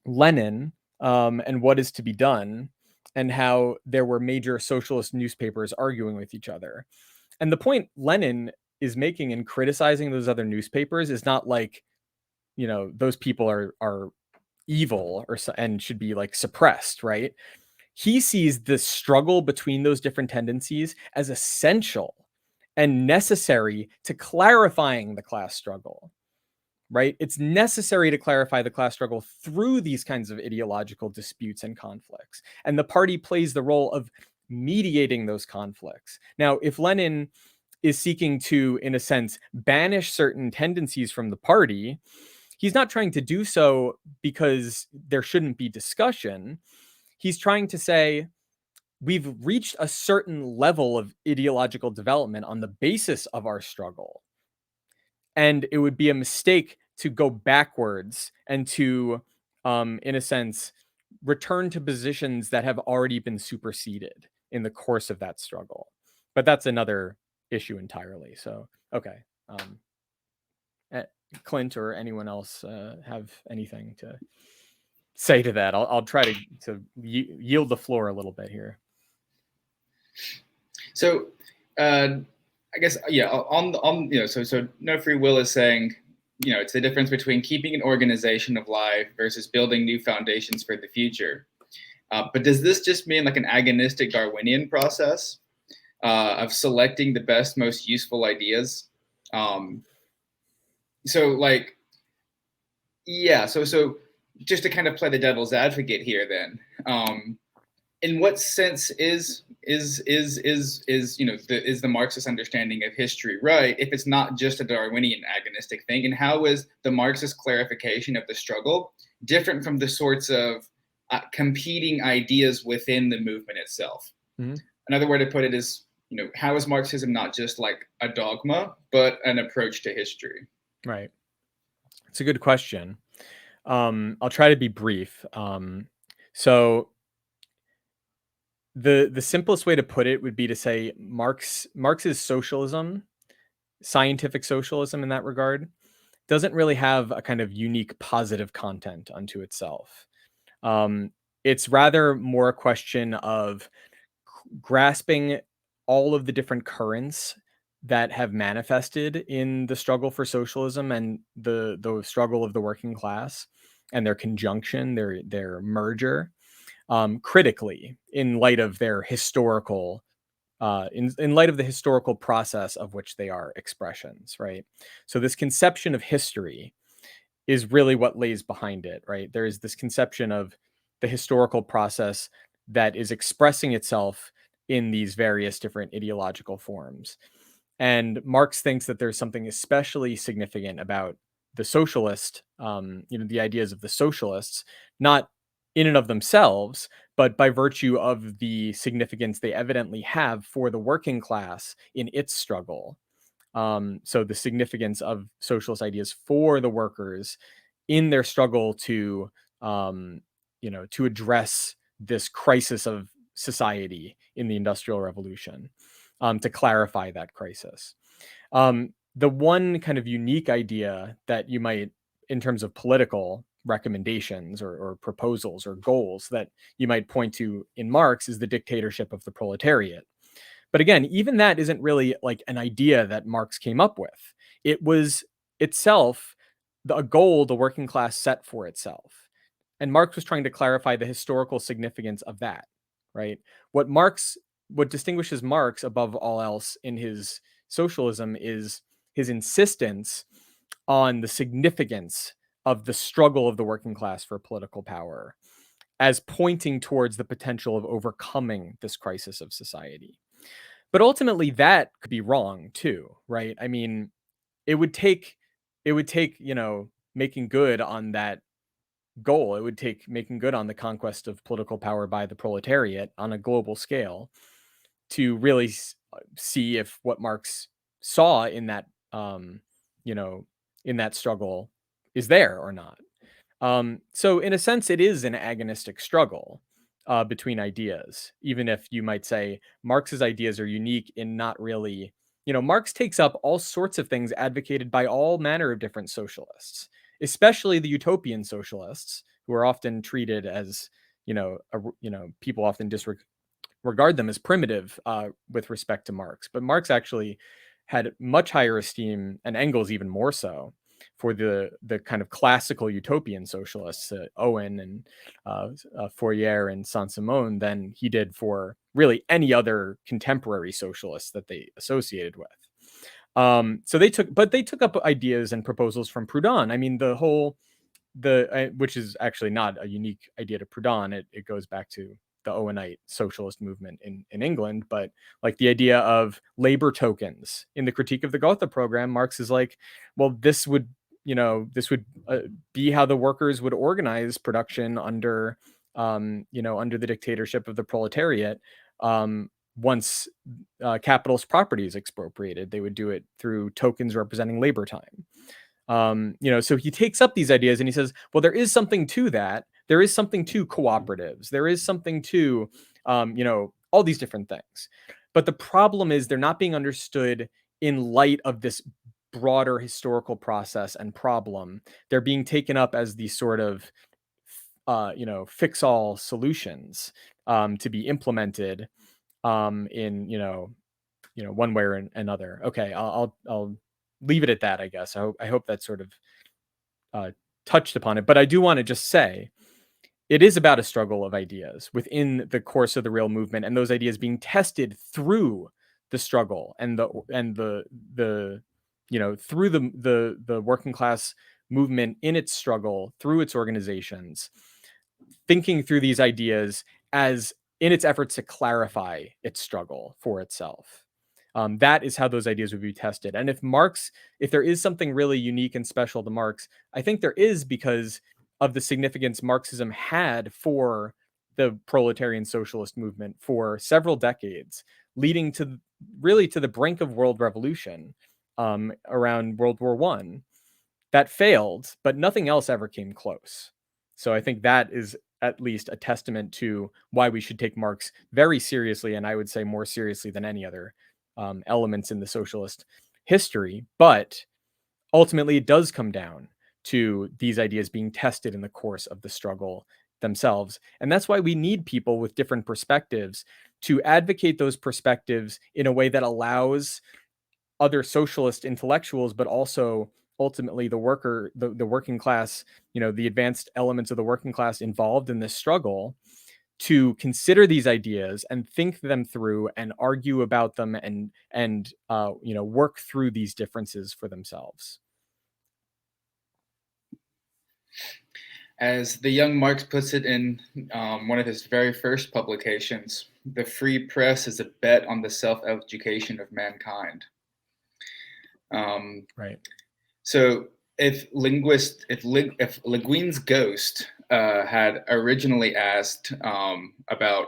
Lenin, and what is to be done, and how there were major socialist newspapers arguing with each other. And the point Lenin is making in criticizing those other newspapers is not like, those people are evil and should be like suppressed, right? he sees the struggle between those different tendencies as essential and necessary to clarifying the class struggle, right? It's necessary to clarify the class struggle through these kinds of ideological disputes and conflicts. And the party plays the role of mediating those conflicts. Now, if Lenin is seeking to, in a sense, banish certain tendencies from the party, he's not trying to do so because there shouldn't be discussion. He's trying to say, we've reached a certain level of ideological development on the basis of our struggle. And it would be a mistake to go backwards and to, in a sense, return to positions that have already been superseded in the course of that struggle. But that's another issue entirely. So, okay. Clint or anyone else have anything to say to that? I'll try to yield the floor a little bit here. So, I guess so no free will is saying, it's the difference between keeping an organization alive versus building new foundations for the future. But does this just mean like an agonistic Darwinian process of selecting the best, most useful ideas? So just to kind of play the devil's advocate here, then, in what sense is the Marxist understanding of history right if it's not just a Darwinian agonistic thing? And how is the Marxist clarification of the struggle different from the sorts of competing ideas within the movement itself? Mm-hmm. Another way to put it is, how is Marxism not just like a dogma, but an approach to history? Right. It's a good question. I'll try to be brief. So the simplest way to put it would be to say Marx's socialism, scientific socialism in that regard, doesn't really have a kind of unique positive content unto itself. It's rather more a question of grasping all of the different currents that have manifested in the struggle for socialism and the struggle of the working class and their conjunction, their merger, critically in light of their historical in light of the historical process of which they are expressions, right? So this conception of history is really what lays behind it, right? There is this conception of the historical process that is expressing itself in these various different ideological forms. And Marx thinks that there's something especially significant about the socialist, the ideas of the socialists, not in and of themselves, but by virtue of the significance they evidently have for the working class in its struggle. So the significance of socialist ideas for the workers in their struggle to, to address this crisis of society in the Industrial Revolution, to clarify that crisis. The one kind of unique idea that you might, in terms of political recommendations or proposals or goals that you might point to in Marx is the dictatorship of the proletariat. But again, even that isn't really like an idea that Marx came up with. It was itself a goal the working class set for itself. And Marx was trying to clarify the historical significance of that, right? What distinguishes Marx above all else in his socialism is his insistence on the significance of the struggle of the working class for political power as pointing towards the potential of overcoming this crisis of society. But ultimately that could be wrong too, right? I mean, it would take, making good on that goal. It would take making good on the conquest of political power by the proletariat on a global scale to really see if what Marx saw in that, in that struggle is there or not. So in a sense, it is an agonistic struggle between ideas, even if you might say Marx's ideas are unique in not really, Marx takes up all sorts of things advocated by all manner of different socialists, especially the utopian socialists, who are often treated as, people often disregard them as primitive with respect to Marx. But Marx actually had much higher esteem, and Engels even more so, for the kind of classical utopian socialists, Owen and Fourier and Saint-Simon, than he did for really any other contemporary socialists that they associated with. So they took up ideas and proposals from Proudhon. I mean, which is actually not a unique idea to Proudhon. It goes back to the Owenite socialist movement in England, but like the idea of labor tokens in the Critique of the Gotha program, Marx is like, well, this would be how the workers would organize production under under the dictatorship of the proletariat. Once capitalist property is expropriated, they would do it through tokens representing labor time. So he takes up these ideas and he says, well, there is something to that. There is something to cooperatives. There is something to, all these different things. But the problem is they're not being understood in light of this broader historical process and problem. They're being taken up as these sort of, fix all solutions to be implemented in, one way or another. Okay, I'll leave it at that, I guess. I hope that sort of touched upon it. But I do want to just say it is about a struggle of ideas within the course of the real movement, and those ideas being tested through the struggle and the through the working class movement in its struggle, through its organizations, thinking through these ideas as in its efforts to clarify its struggle for itself. That is how those ideas would be tested. And if there is something really unique and special to Marx, I think there is, because of the significance Marxism had for the proletarian socialist movement for several decades, leading to really to the brink of world revolution around World War I. That failed, but nothing else ever came close. So I think that is at least a testament to why we should take Marx very seriously, and I would say more seriously than any other elements in the socialist history. But ultimately, it does come down to these ideas being tested in the course of the struggle themselves. And that's why we need people with different perspectives to advocate those perspectives in a way that allows other socialist intellectuals, but also ultimately the working class, the advanced elements of the working class involved in this struggle, to consider these ideas and think them through and argue about them and work through these differences for themselves. As the young Marx puts it in one of his very first publications, the free press is a bet on the self-education of mankind. Right. So if Le Guin's ghost had originally asked about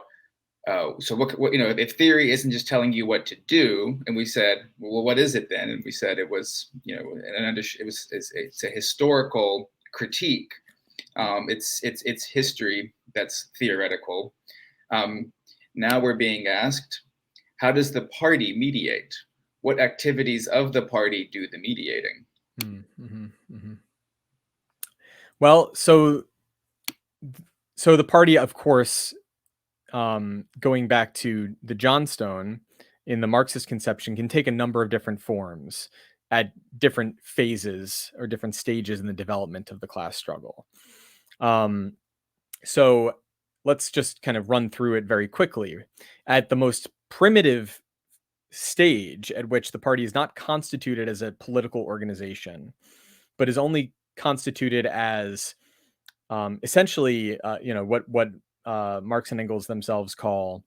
so what if theory isn't just telling you what to do, and we said, well, what is it then? And we said it was it's a historical critique. It's history that's theoretical. Now we're being asked, how does the party mediate? What activities of the party do the mediating? Mm-hmm, mm-hmm. Well, so the party, of course, going back to the Johnstone in the Marxist conception, can take a number of different forms at different phases or different stages in the development of the class struggle. So let's just kind of run through it very quickly. At the most primitive stage, at which the party is not constituted as a political organization, but is only constituted as essentially, what Marx and Engels themselves call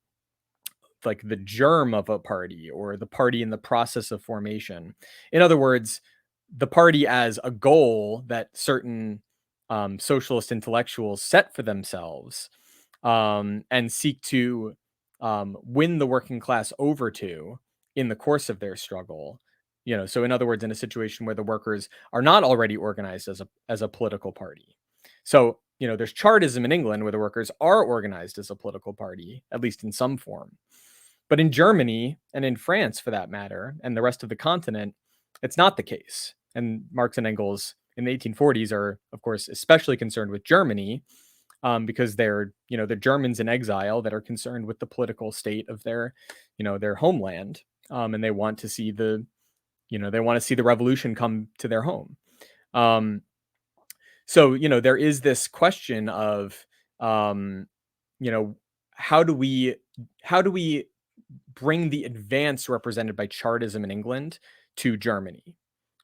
like the germ of a party, or the party in the process of formation. In other words, the party as a goal that certain socialist intellectuals set for themselves and seek to win the working class over to in the course of their struggle. So in other words, in a situation where the workers are not already organized as a political party. So, there's Chartism in England where the workers are organized as a political party, at least in some form. But in Germany and in France, for that matter, and the rest of the continent, it's not the case. And Marx and Engels in the 1840s are, of course, especially concerned with Germany because they're, the Germans in exile that are concerned with the political state of their homeland. And they want to see the revolution come to their home. Um, so, there is this question of, um, you know, how do we how do we bring the advance represented by Chartism in England to Germany,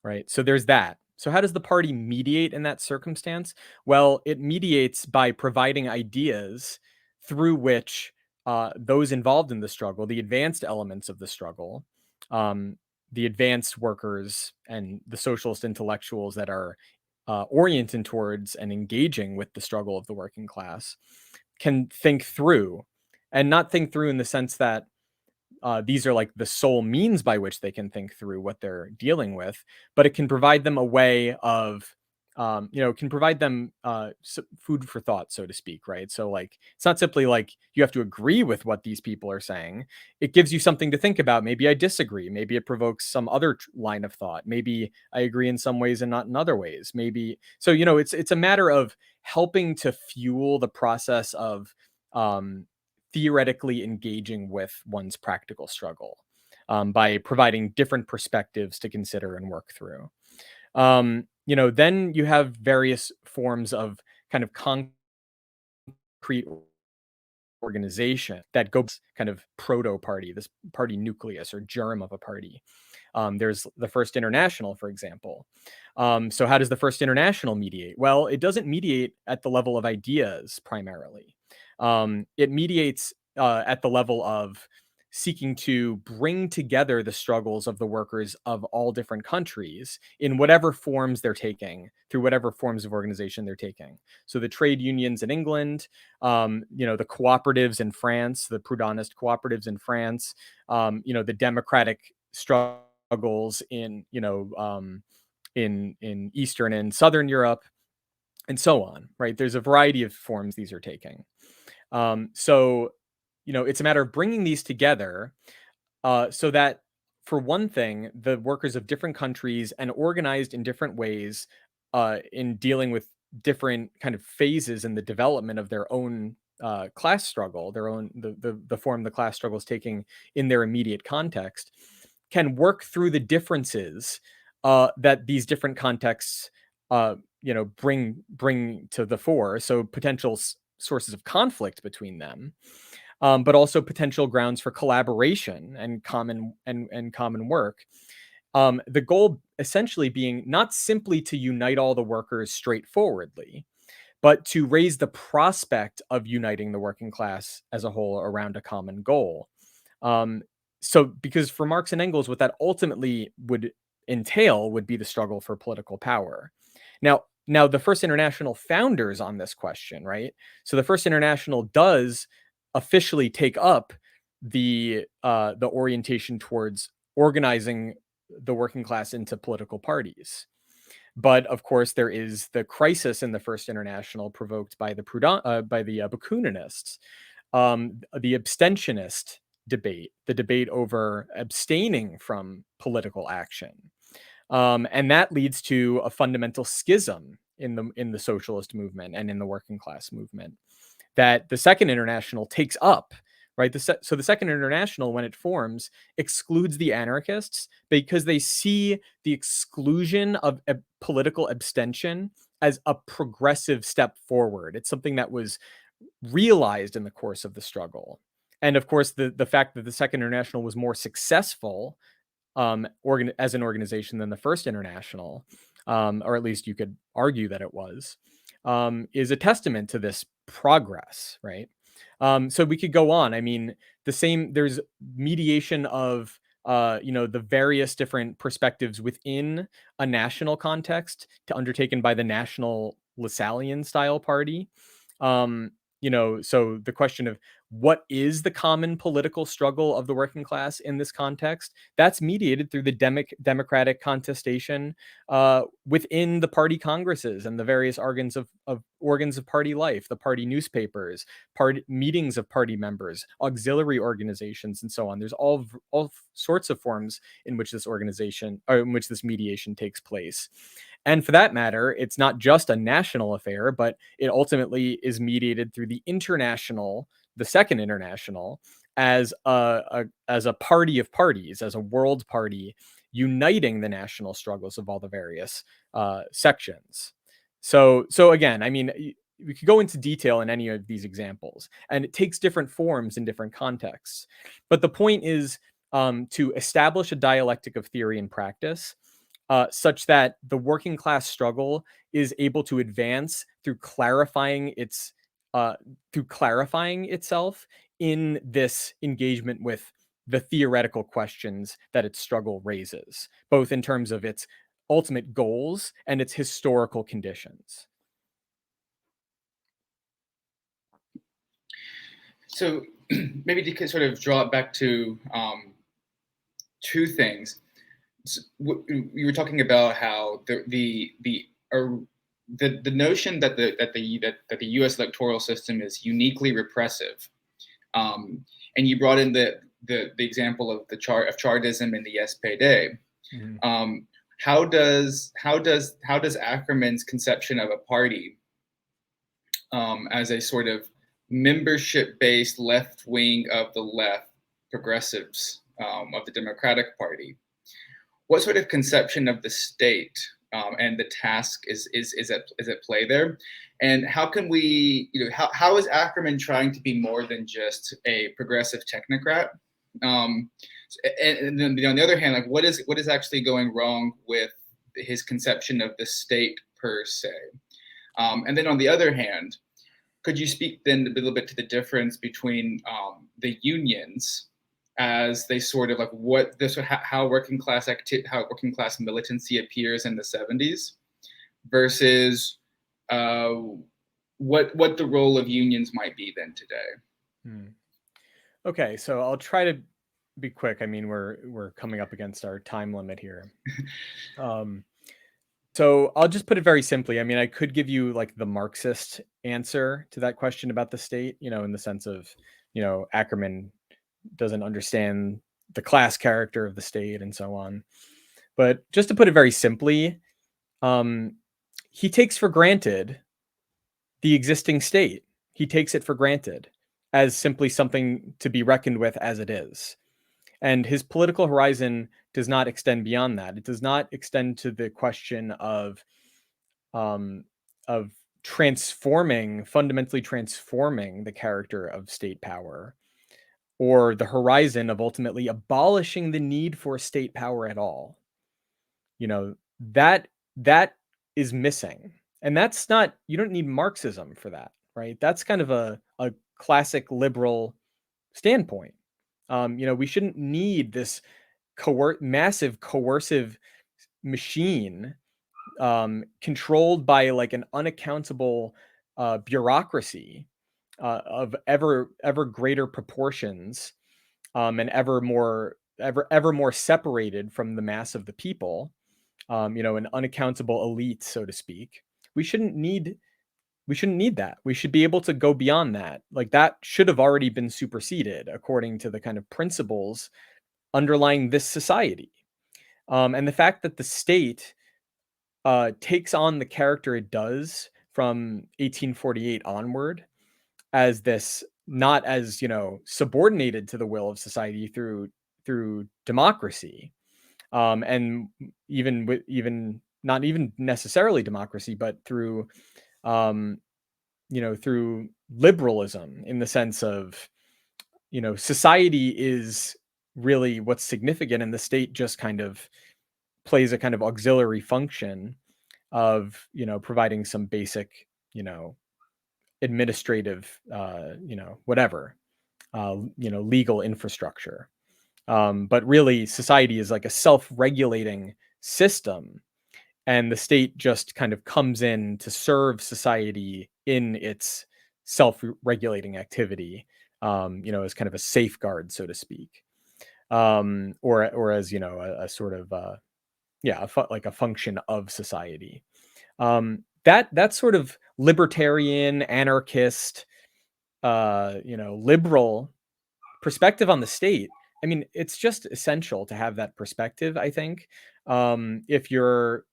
right? So there's that. So how does the party mediate in that circumstance? Well, it mediates by providing ideas through which those involved in the struggle, the advanced elements of the struggle, um, the advanced workers and the socialist intellectuals that are oriented towards and engaging with the struggle of the working class, can think through, and not think through in the sense that these are like the sole means by which they can think through what they're dealing with, but it can provide them a way of, can provide them food for thought, so to speak, right? So, like, it's not simply like you have to agree with what these people are saying. It gives you something to think about. Maybe I disagree. Maybe it provokes some other line of thought. Maybe I agree in some ways and not in other ways. Maybe so. It's a matter of helping to fuel the process of um, theoretically engaging with one's practical struggle, by providing different perspectives to consider and work through. Then you have various forms of kind of concrete organization that go kind of proto party, this party nucleus or germ of a party. There's the First International, for example. So, how does the First International mediate? Well, it doesn't mediate at the level of ideas primarily. It mediates at the level of seeking to bring together the struggles of the workers of all different countries in whatever forms they're taking, through whatever forms of organization they're taking. So, the trade unions in England, the cooperatives in France, the Proudhonist cooperatives in France, the democratic struggles in in Eastern and Southern Europe, and so on. Right? There's a variety of forms these are taking. So it's a matter of bringing these together, so that, for one thing, the workers of different countries and organized in different ways, in dealing with different kind of phases in the development of their own class struggle, their own the form the class struggle is taking in their immediate context, can work through the differences that these different contexts, bring to the fore. So potential sources of conflict between them, but also potential grounds for collaboration and common work. The goal essentially being not simply to unite all the workers straightforwardly, but to raise the prospect of uniting the working class as a whole around a common goal. Um, so, because for Marx and Engels, what that ultimately would entail would be the struggle for political power. Now, the First International founders on this question, right? So, the First International does officially take up the orientation towards organizing the working class into political parties. But of course, there is the crisis in the First International provoked by the Bakuninists, the abstentionist debate, the debate over abstaining from political action, and that leads to a fundamental schism in the socialist movement and in the working class movement that the Second International takes up. Right. So the Second International, when it forms, excludes the anarchists because they see the exclusion of political abstention as a progressive step forward. It's something that was realized in the course of the struggle. And of course, the fact that the Second International was more successful, as an organization than the First International, or at least you could argue that it was, is a testament to this progress, right? So we could go on. I mean, there's mediation of the various different perspectives within a national context to undertaken by the National Lassallean style party. So the question of what is the common political struggle of the working class in this context, that's mediated through the democratic contestation within the party congresses and the various organs of party life, the party newspapers, party meetings of party members, auxiliary organizations, and so on. There's all sorts of forms in which this mediation takes place. And for that matter, it's not just a national affair, but it ultimately is mediated through the Second International, as a party of parties, as a world party uniting the national struggles of all the various sections. So again, I mean, we could go into detail in any of these examples, and it takes different forms in different contexts. But the point is to establish a dialectic of theory and practice such that the working class struggle is able to advance through clarifying itself in this engagement with the theoretical questions that its struggle raises, both in terms of its ultimate goals and its historical conditions. So maybe to sort of draw it back to two things. You were talking about how the notion that the U.S. electoral system is uniquely repressive, and you brought in the example of the Chartism and the SPD. Mm-hmm. How does Ackerman's conception of a party as a sort of membership-based left wing of the left progressives of the Democratic Party, what sort of conception of the state and the task is at play there? And how can we, how is Ackerman trying to be more than just a progressive technocrat? And then on the other hand, like what is actually going wrong with his conception of the state per se? And then on the other hand, could you speak then a little bit to the difference between the unions as they sort of like how working class militancy appears in the 70s versus what the role of unions might be then today? Okay, so I'll try to be quick. I mean, we're coming up against our time limit here. So I'll just put it very simply. I mean, I could give you like the Marxist answer to that question about the state, in the sense of, Ackerman doesn't understand the class character of the state and so on. But just to put it very simply, he takes for granted the existing state. He takes it for granted as simply something to be reckoned with as it is. And his political horizon does not extend beyond that. It does not extend to the question of fundamentally transforming the character of state power, or the horizon of ultimately abolishing the need for state power at all. That is missing. And that's not, you don't need Marxism for that, right? That's kind of a classic liberal standpoint. We shouldn't need this massive coercive machine controlled by like an unaccountable bureaucracy of ever greater proportions and ever more separated from the mass of the people, an unaccountable elite, so to speak. We shouldn't need that. We should be able to go beyond that. Like that should have already been superseded according to the kind of principles underlying this society. And the fact that the state takes on the character it does from 1848 onward as this, not as, subordinated to the will of society through democracy, and even not even necessarily democracy, but through through liberalism, in the sense of, society is really what's significant, and the state just kind of plays a kind of auxiliary function of, providing some basic, administrative, whatever, legal infrastructure. But really, society is like a self-regulating system, and the state just kind of comes in to serve society in its self-regulating activity, as kind of a safeguard, so to speak, or as, a sort of, like a function of society. That sort of libertarian, anarchist, liberal perspective on the state, I mean, it's just essential to have that perspective, I think, if you're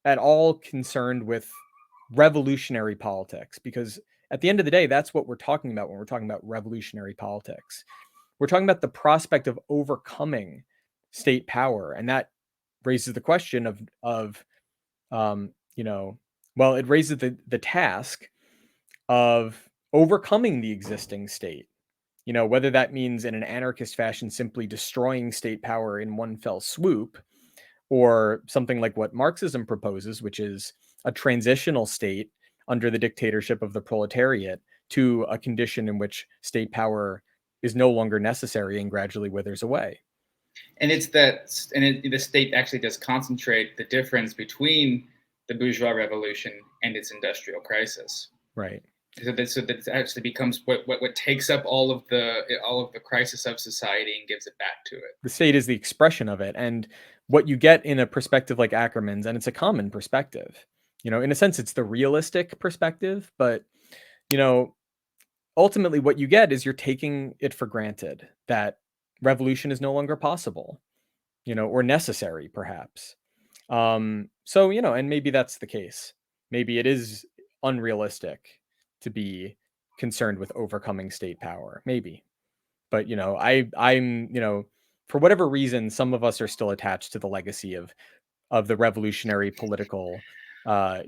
at all concerned with revolutionary politics, because at the end of the day, that's what we're talking about when we're talking about revolutionary politics. We're talking about the prospect of overcoming state power, and that raises the question of you know, well, it raises the task of overcoming the existing state. You know, whether that means in an anarchist fashion simply destroying state power in one fell swoop, or something like what Marxism proposes, which is a transitional state under the dictatorship of the proletariat to a condition in which state power is no longer necessary and gradually withers away. And it's that, the state actually does concentrate the difference between the bourgeois revolution and its industrial crisis. Right. So that actually becomes what takes up all of the crisis of society and gives it back to it. The state is the expression of it. And what you get in a perspective like Ackerman's, and it's a common perspective, you know, in a sense, it's the realistic perspective, but, you know, ultimately what you get is you're taking it for granted that revolution is no longer possible, you know, or necessary perhaps. So, you know, and maybe that's the case. Maybe it is unrealistic to be concerned with overcoming state power. Maybe. But, you know, I'm, you know, for whatever reason, some of us are still attached to the legacy of the revolutionary political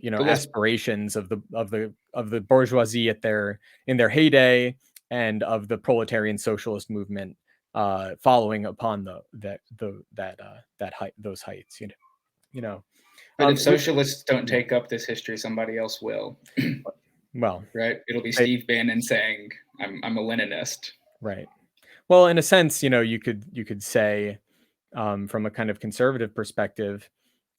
you know, But let's aspirations of the bourgeoisie at their in their heyday, and of the proletarian socialist movement following upon that height, those heights, you know. But if Which, socialists don't yeah, take up this history, somebody else will. well, Right? It'll be they, Steve Bannon saying, I'm a Leninist. right. Well, in a sense, you know, you could say, from a kind of conservative perspective,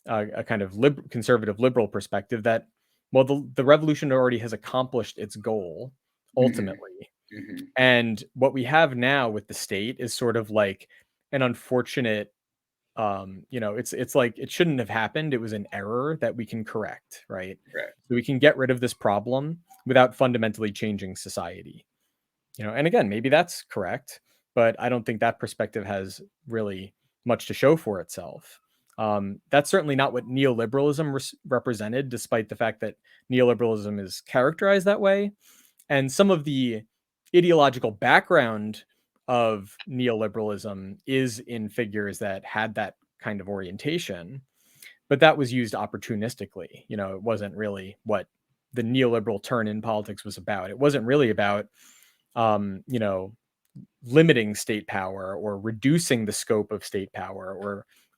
a kind of conservative liberal perspective, that, well, the revolution already has accomplished its goal Hmm. ultimately, Hmm. and what we have now with the state is sort of like an unfortunate, you know, it's like it shouldn't have happened. It was an error that we can correct, right? Right. So we can get rid of this problem without fundamentally changing society. You know, and again, maybe that's correct, but I don't think that perspective has really much to show for itself. That's certainly not what neoliberalism represented, despite the fact that neoliberalism is characterized that way. And some of the ideological background of neoliberalism is in figures that had that kind of orientation, but that was used opportunistically. You know, it wasn't really what the neoliberal turn in politics was about. It wasn't really about, you know, limiting state power or reducing the scope of state power,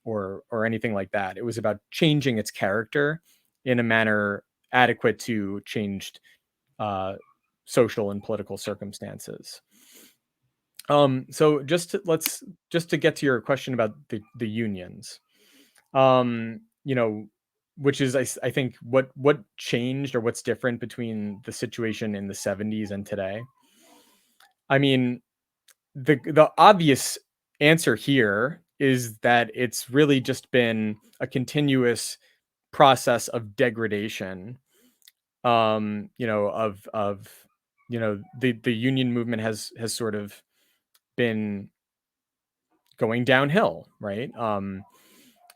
or anything like that. It was about changing its character in a manner adequate to changed uh, social and political circumstances. So just to get to your question about the unions, you know, which is I think what changed, or what's different between the situation in the 70s and today. I mean, the obvious answer here is that it's really just been a continuous process of degradation, you know, of you know, the union movement has sort of been going downhill, right?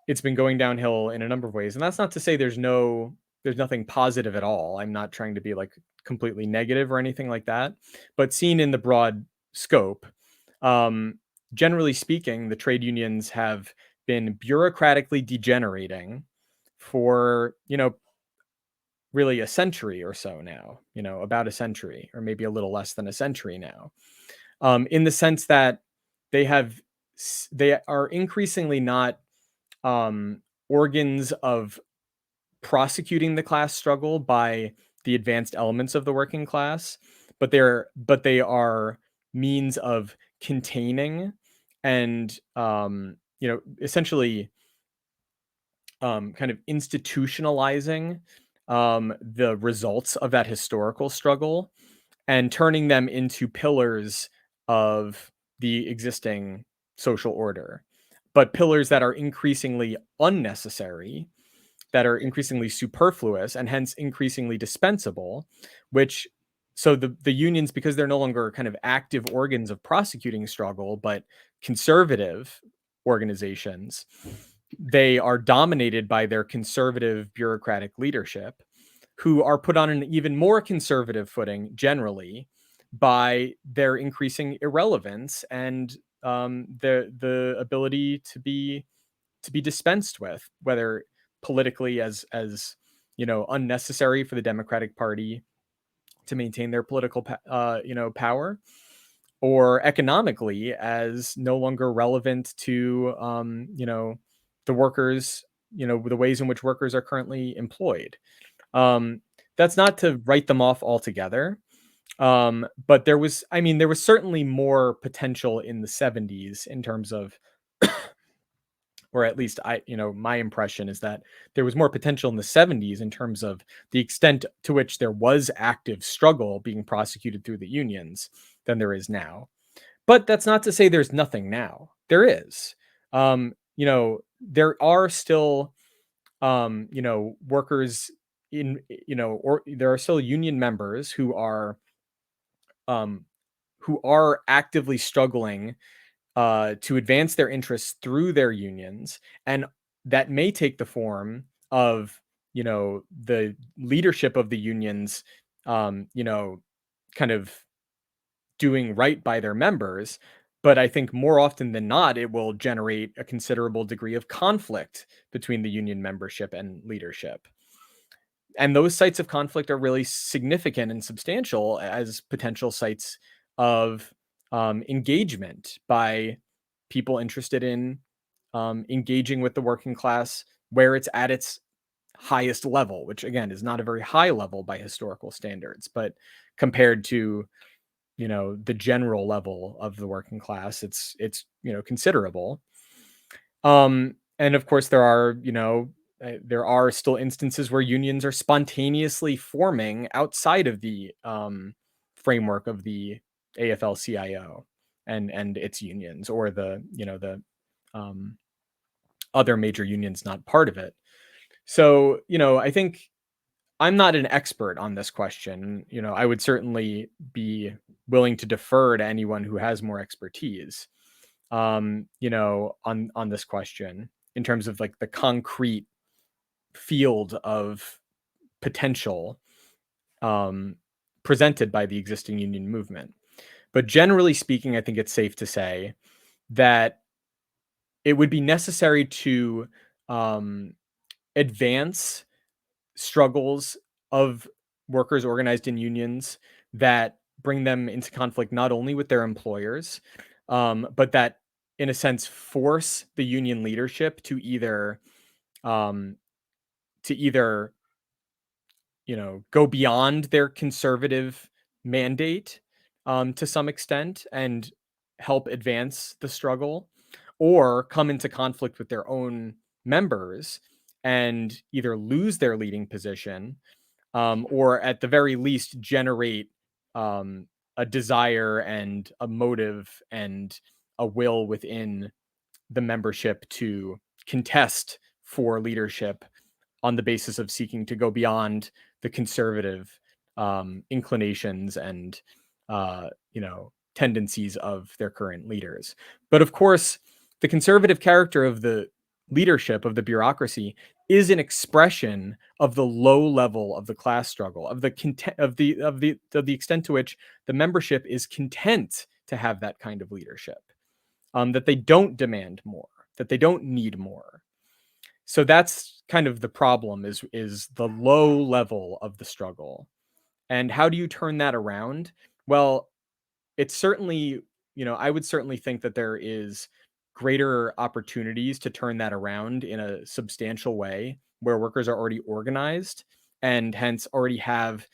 It's been going downhill in a number of ways, and that's not to say there's nothing positive at all. I'm not trying to be like completely negative or anything like that, but seen in the broad scope, um, generally speaking, the trade unions have been bureaucratically degenerating for, you know, really a century or so now, you know, about a century, or maybe a little less than a century now, in the sense that they have they are increasingly not um, organs of prosecuting the class struggle by the advanced elements of the working class, but they are means of containing and, you know, essentially, kind of institutionalizing the results of that historical struggle and turning them into pillars of the existing social order, but pillars that are increasingly unnecessary, that are increasingly superfluous, and hence increasingly dispensable, which, so the unions, because they're no longer kind of active organs of prosecuting struggle, but conservative organizations, they are dominated by their conservative bureaucratic leadership, who are put on an even more conservative footing generally by their increasing irrelevance and the ability be dispensed with, whether politically as unnecessary for the Democratic Party to maintain their political power, or economically as no longer relevant to the workers, the ways in which workers are currently employed. Um, that's not to write them off altogether. But there was certainly more potential in the 70s in terms of, or at least my impression is that there was more potential in the 70s in terms of the extent to which there was active struggle being prosecuted through the unions than there is now. But that's not to say there's nothing now. There is. There are still workers or there are still union members um, who are actively struggling to advance their interests through their unions, and that may take the form of the leadership of the unions, kind of doing right by their members. But I think more often than not, it will generate a considerable degree of conflict between the union membership and leadership. And those sites of conflict are really significant and substantial as potential sites of engagement by people interested in engaging with the working class where it's at its highest level, which again is not a very high level by historical standards, but compared to the general level of the working class, it's considerable. And of course, there are still instances where unions are spontaneously forming outside of the framework of the AFL-CIO and its unions, or the um, other major unions not part of it. So I think I'm not an expert on this question. I would certainly be willing to defer to anyone who has more expertise, on this question in terms of like the concrete field of potential um, presented by the existing union movement. But generally speaking, I think it's safe to say that it would be necessary to um, advance struggles of workers organized in unions that bring them into conflict not only with their employers, but that, in a sense, force the union leadership to um, either go beyond their conservative mandate to some extent and help advance the struggle, or come into conflict with their own members and either lose their leading position, or at the very least generate um, a desire and a motive and a will within the membership to contest for leadership on the basis of seeking to go beyond the conservative inclinations and tendencies of their current leaders. But of course, the conservative character of the leadership of the bureaucracy is an expression of the low level of the class struggle, of the extent to which the membership is content to have that kind of leadership, that they don't demand more, that they don't need more. So that's kind of the problem, is the low level of the struggle. And how do you turn that around? Well, it's certainly, I would certainly think that there is greater opportunities to turn that around in a substantial way where workers are already organized and hence already have,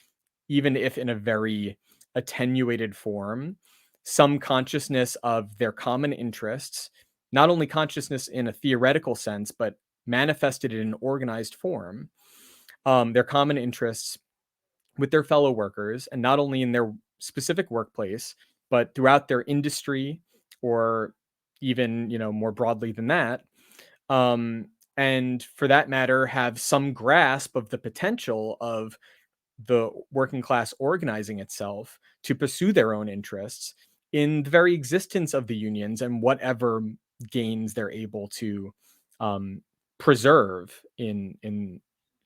even if in a very attenuated form, some consciousness of their common interests, not only consciousness in a theoretical sense, but manifested in an organized form, their common interests with their fellow workers, and not only in their specific workplace, but throughout their industry, or even, more broadly than that. And for that matter, have some grasp of the potential of the working class organizing itself to pursue their own interests in the very existence of the unions and whatever gains they're able to um, preserve in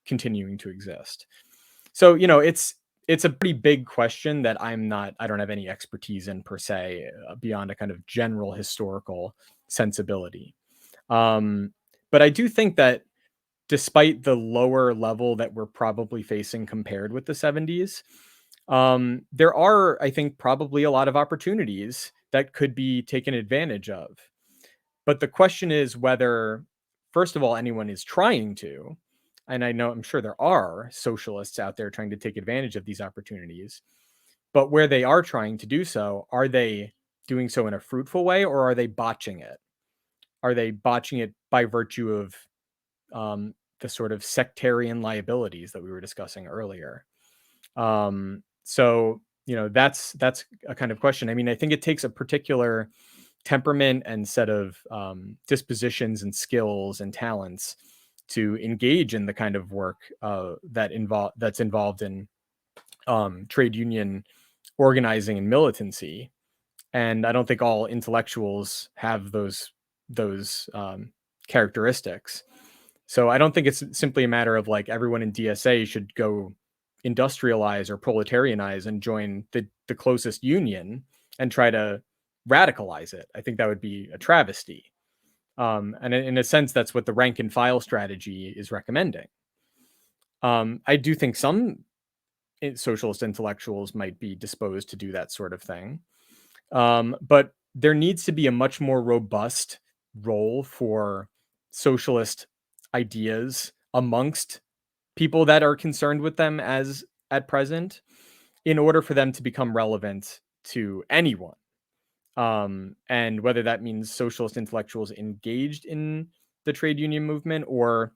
continuing to exist. So it's a pretty big question that I don't have any expertise in per se, beyond a kind of general historical sensibility. Um, But I do think that despite the lower level that we're probably facing compared with the 70s, there are, I think, probably a lot of opportunities that could be taken advantage of. But the question is whether, first of all, anyone is trying to. And I'm sure there are socialists out there trying to take advantage of these opportunities. But where they are trying to do so, are they doing so in a fruitful way, or are they botching it? Are they botching it by virtue of the sort of sectarian liabilities that we were discussing earlier? So that's a kind of question. I mean, I think it takes a particular temperament and set of dispositions and skills and talents to engage in the kind of work that's involved in trade union organizing and militancy. And I don't think all intellectuals have those characteristics. So I don't think it's simply a matter of like everyone in DSA should go industrialize or proletarianize and join the closest union and try to radicalize it. I think that would be a travesty. And in a sense, that's what the rank and file strategy is recommending. I do think some socialist intellectuals might be disposed to do that sort of thing. But there needs to be a much more robust role for socialist ideas amongst people that are concerned with them as at present, in order for them to become relevant to anyone. And whether that means socialist intellectuals engaged in the trade union movement or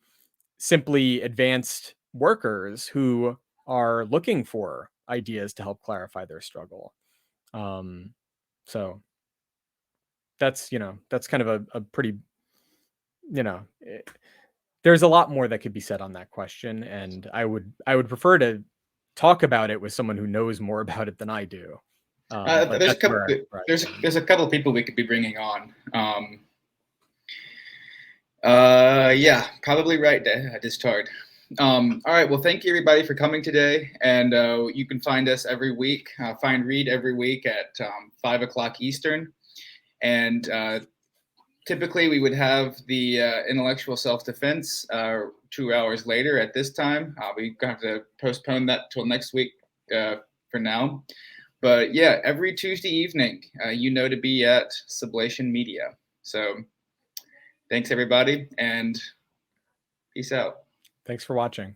simply advanced workers who are looking for ideas to help clarify their struggle. So that's kind of a pretty, you know, there's a lot more that could be said on that question, and I would prefer to talk about it with someone who knows more about it than I do. But There's a that's couple. where I stand. There's a couple of people we could be bringing on. Yeah, probably right to start. All right. Well, thank you everybody for coming today, and you can find us every week. Find Read every week at 5 o'clock Eastern, and typically we would have the intellectual self-defense 2 hours later at this time. We're going to have to postpone that till next week for now. But yeah, every Tuesday evening, to be at Sublation Media. So thanks everybody, and peace out. Thanks for watching.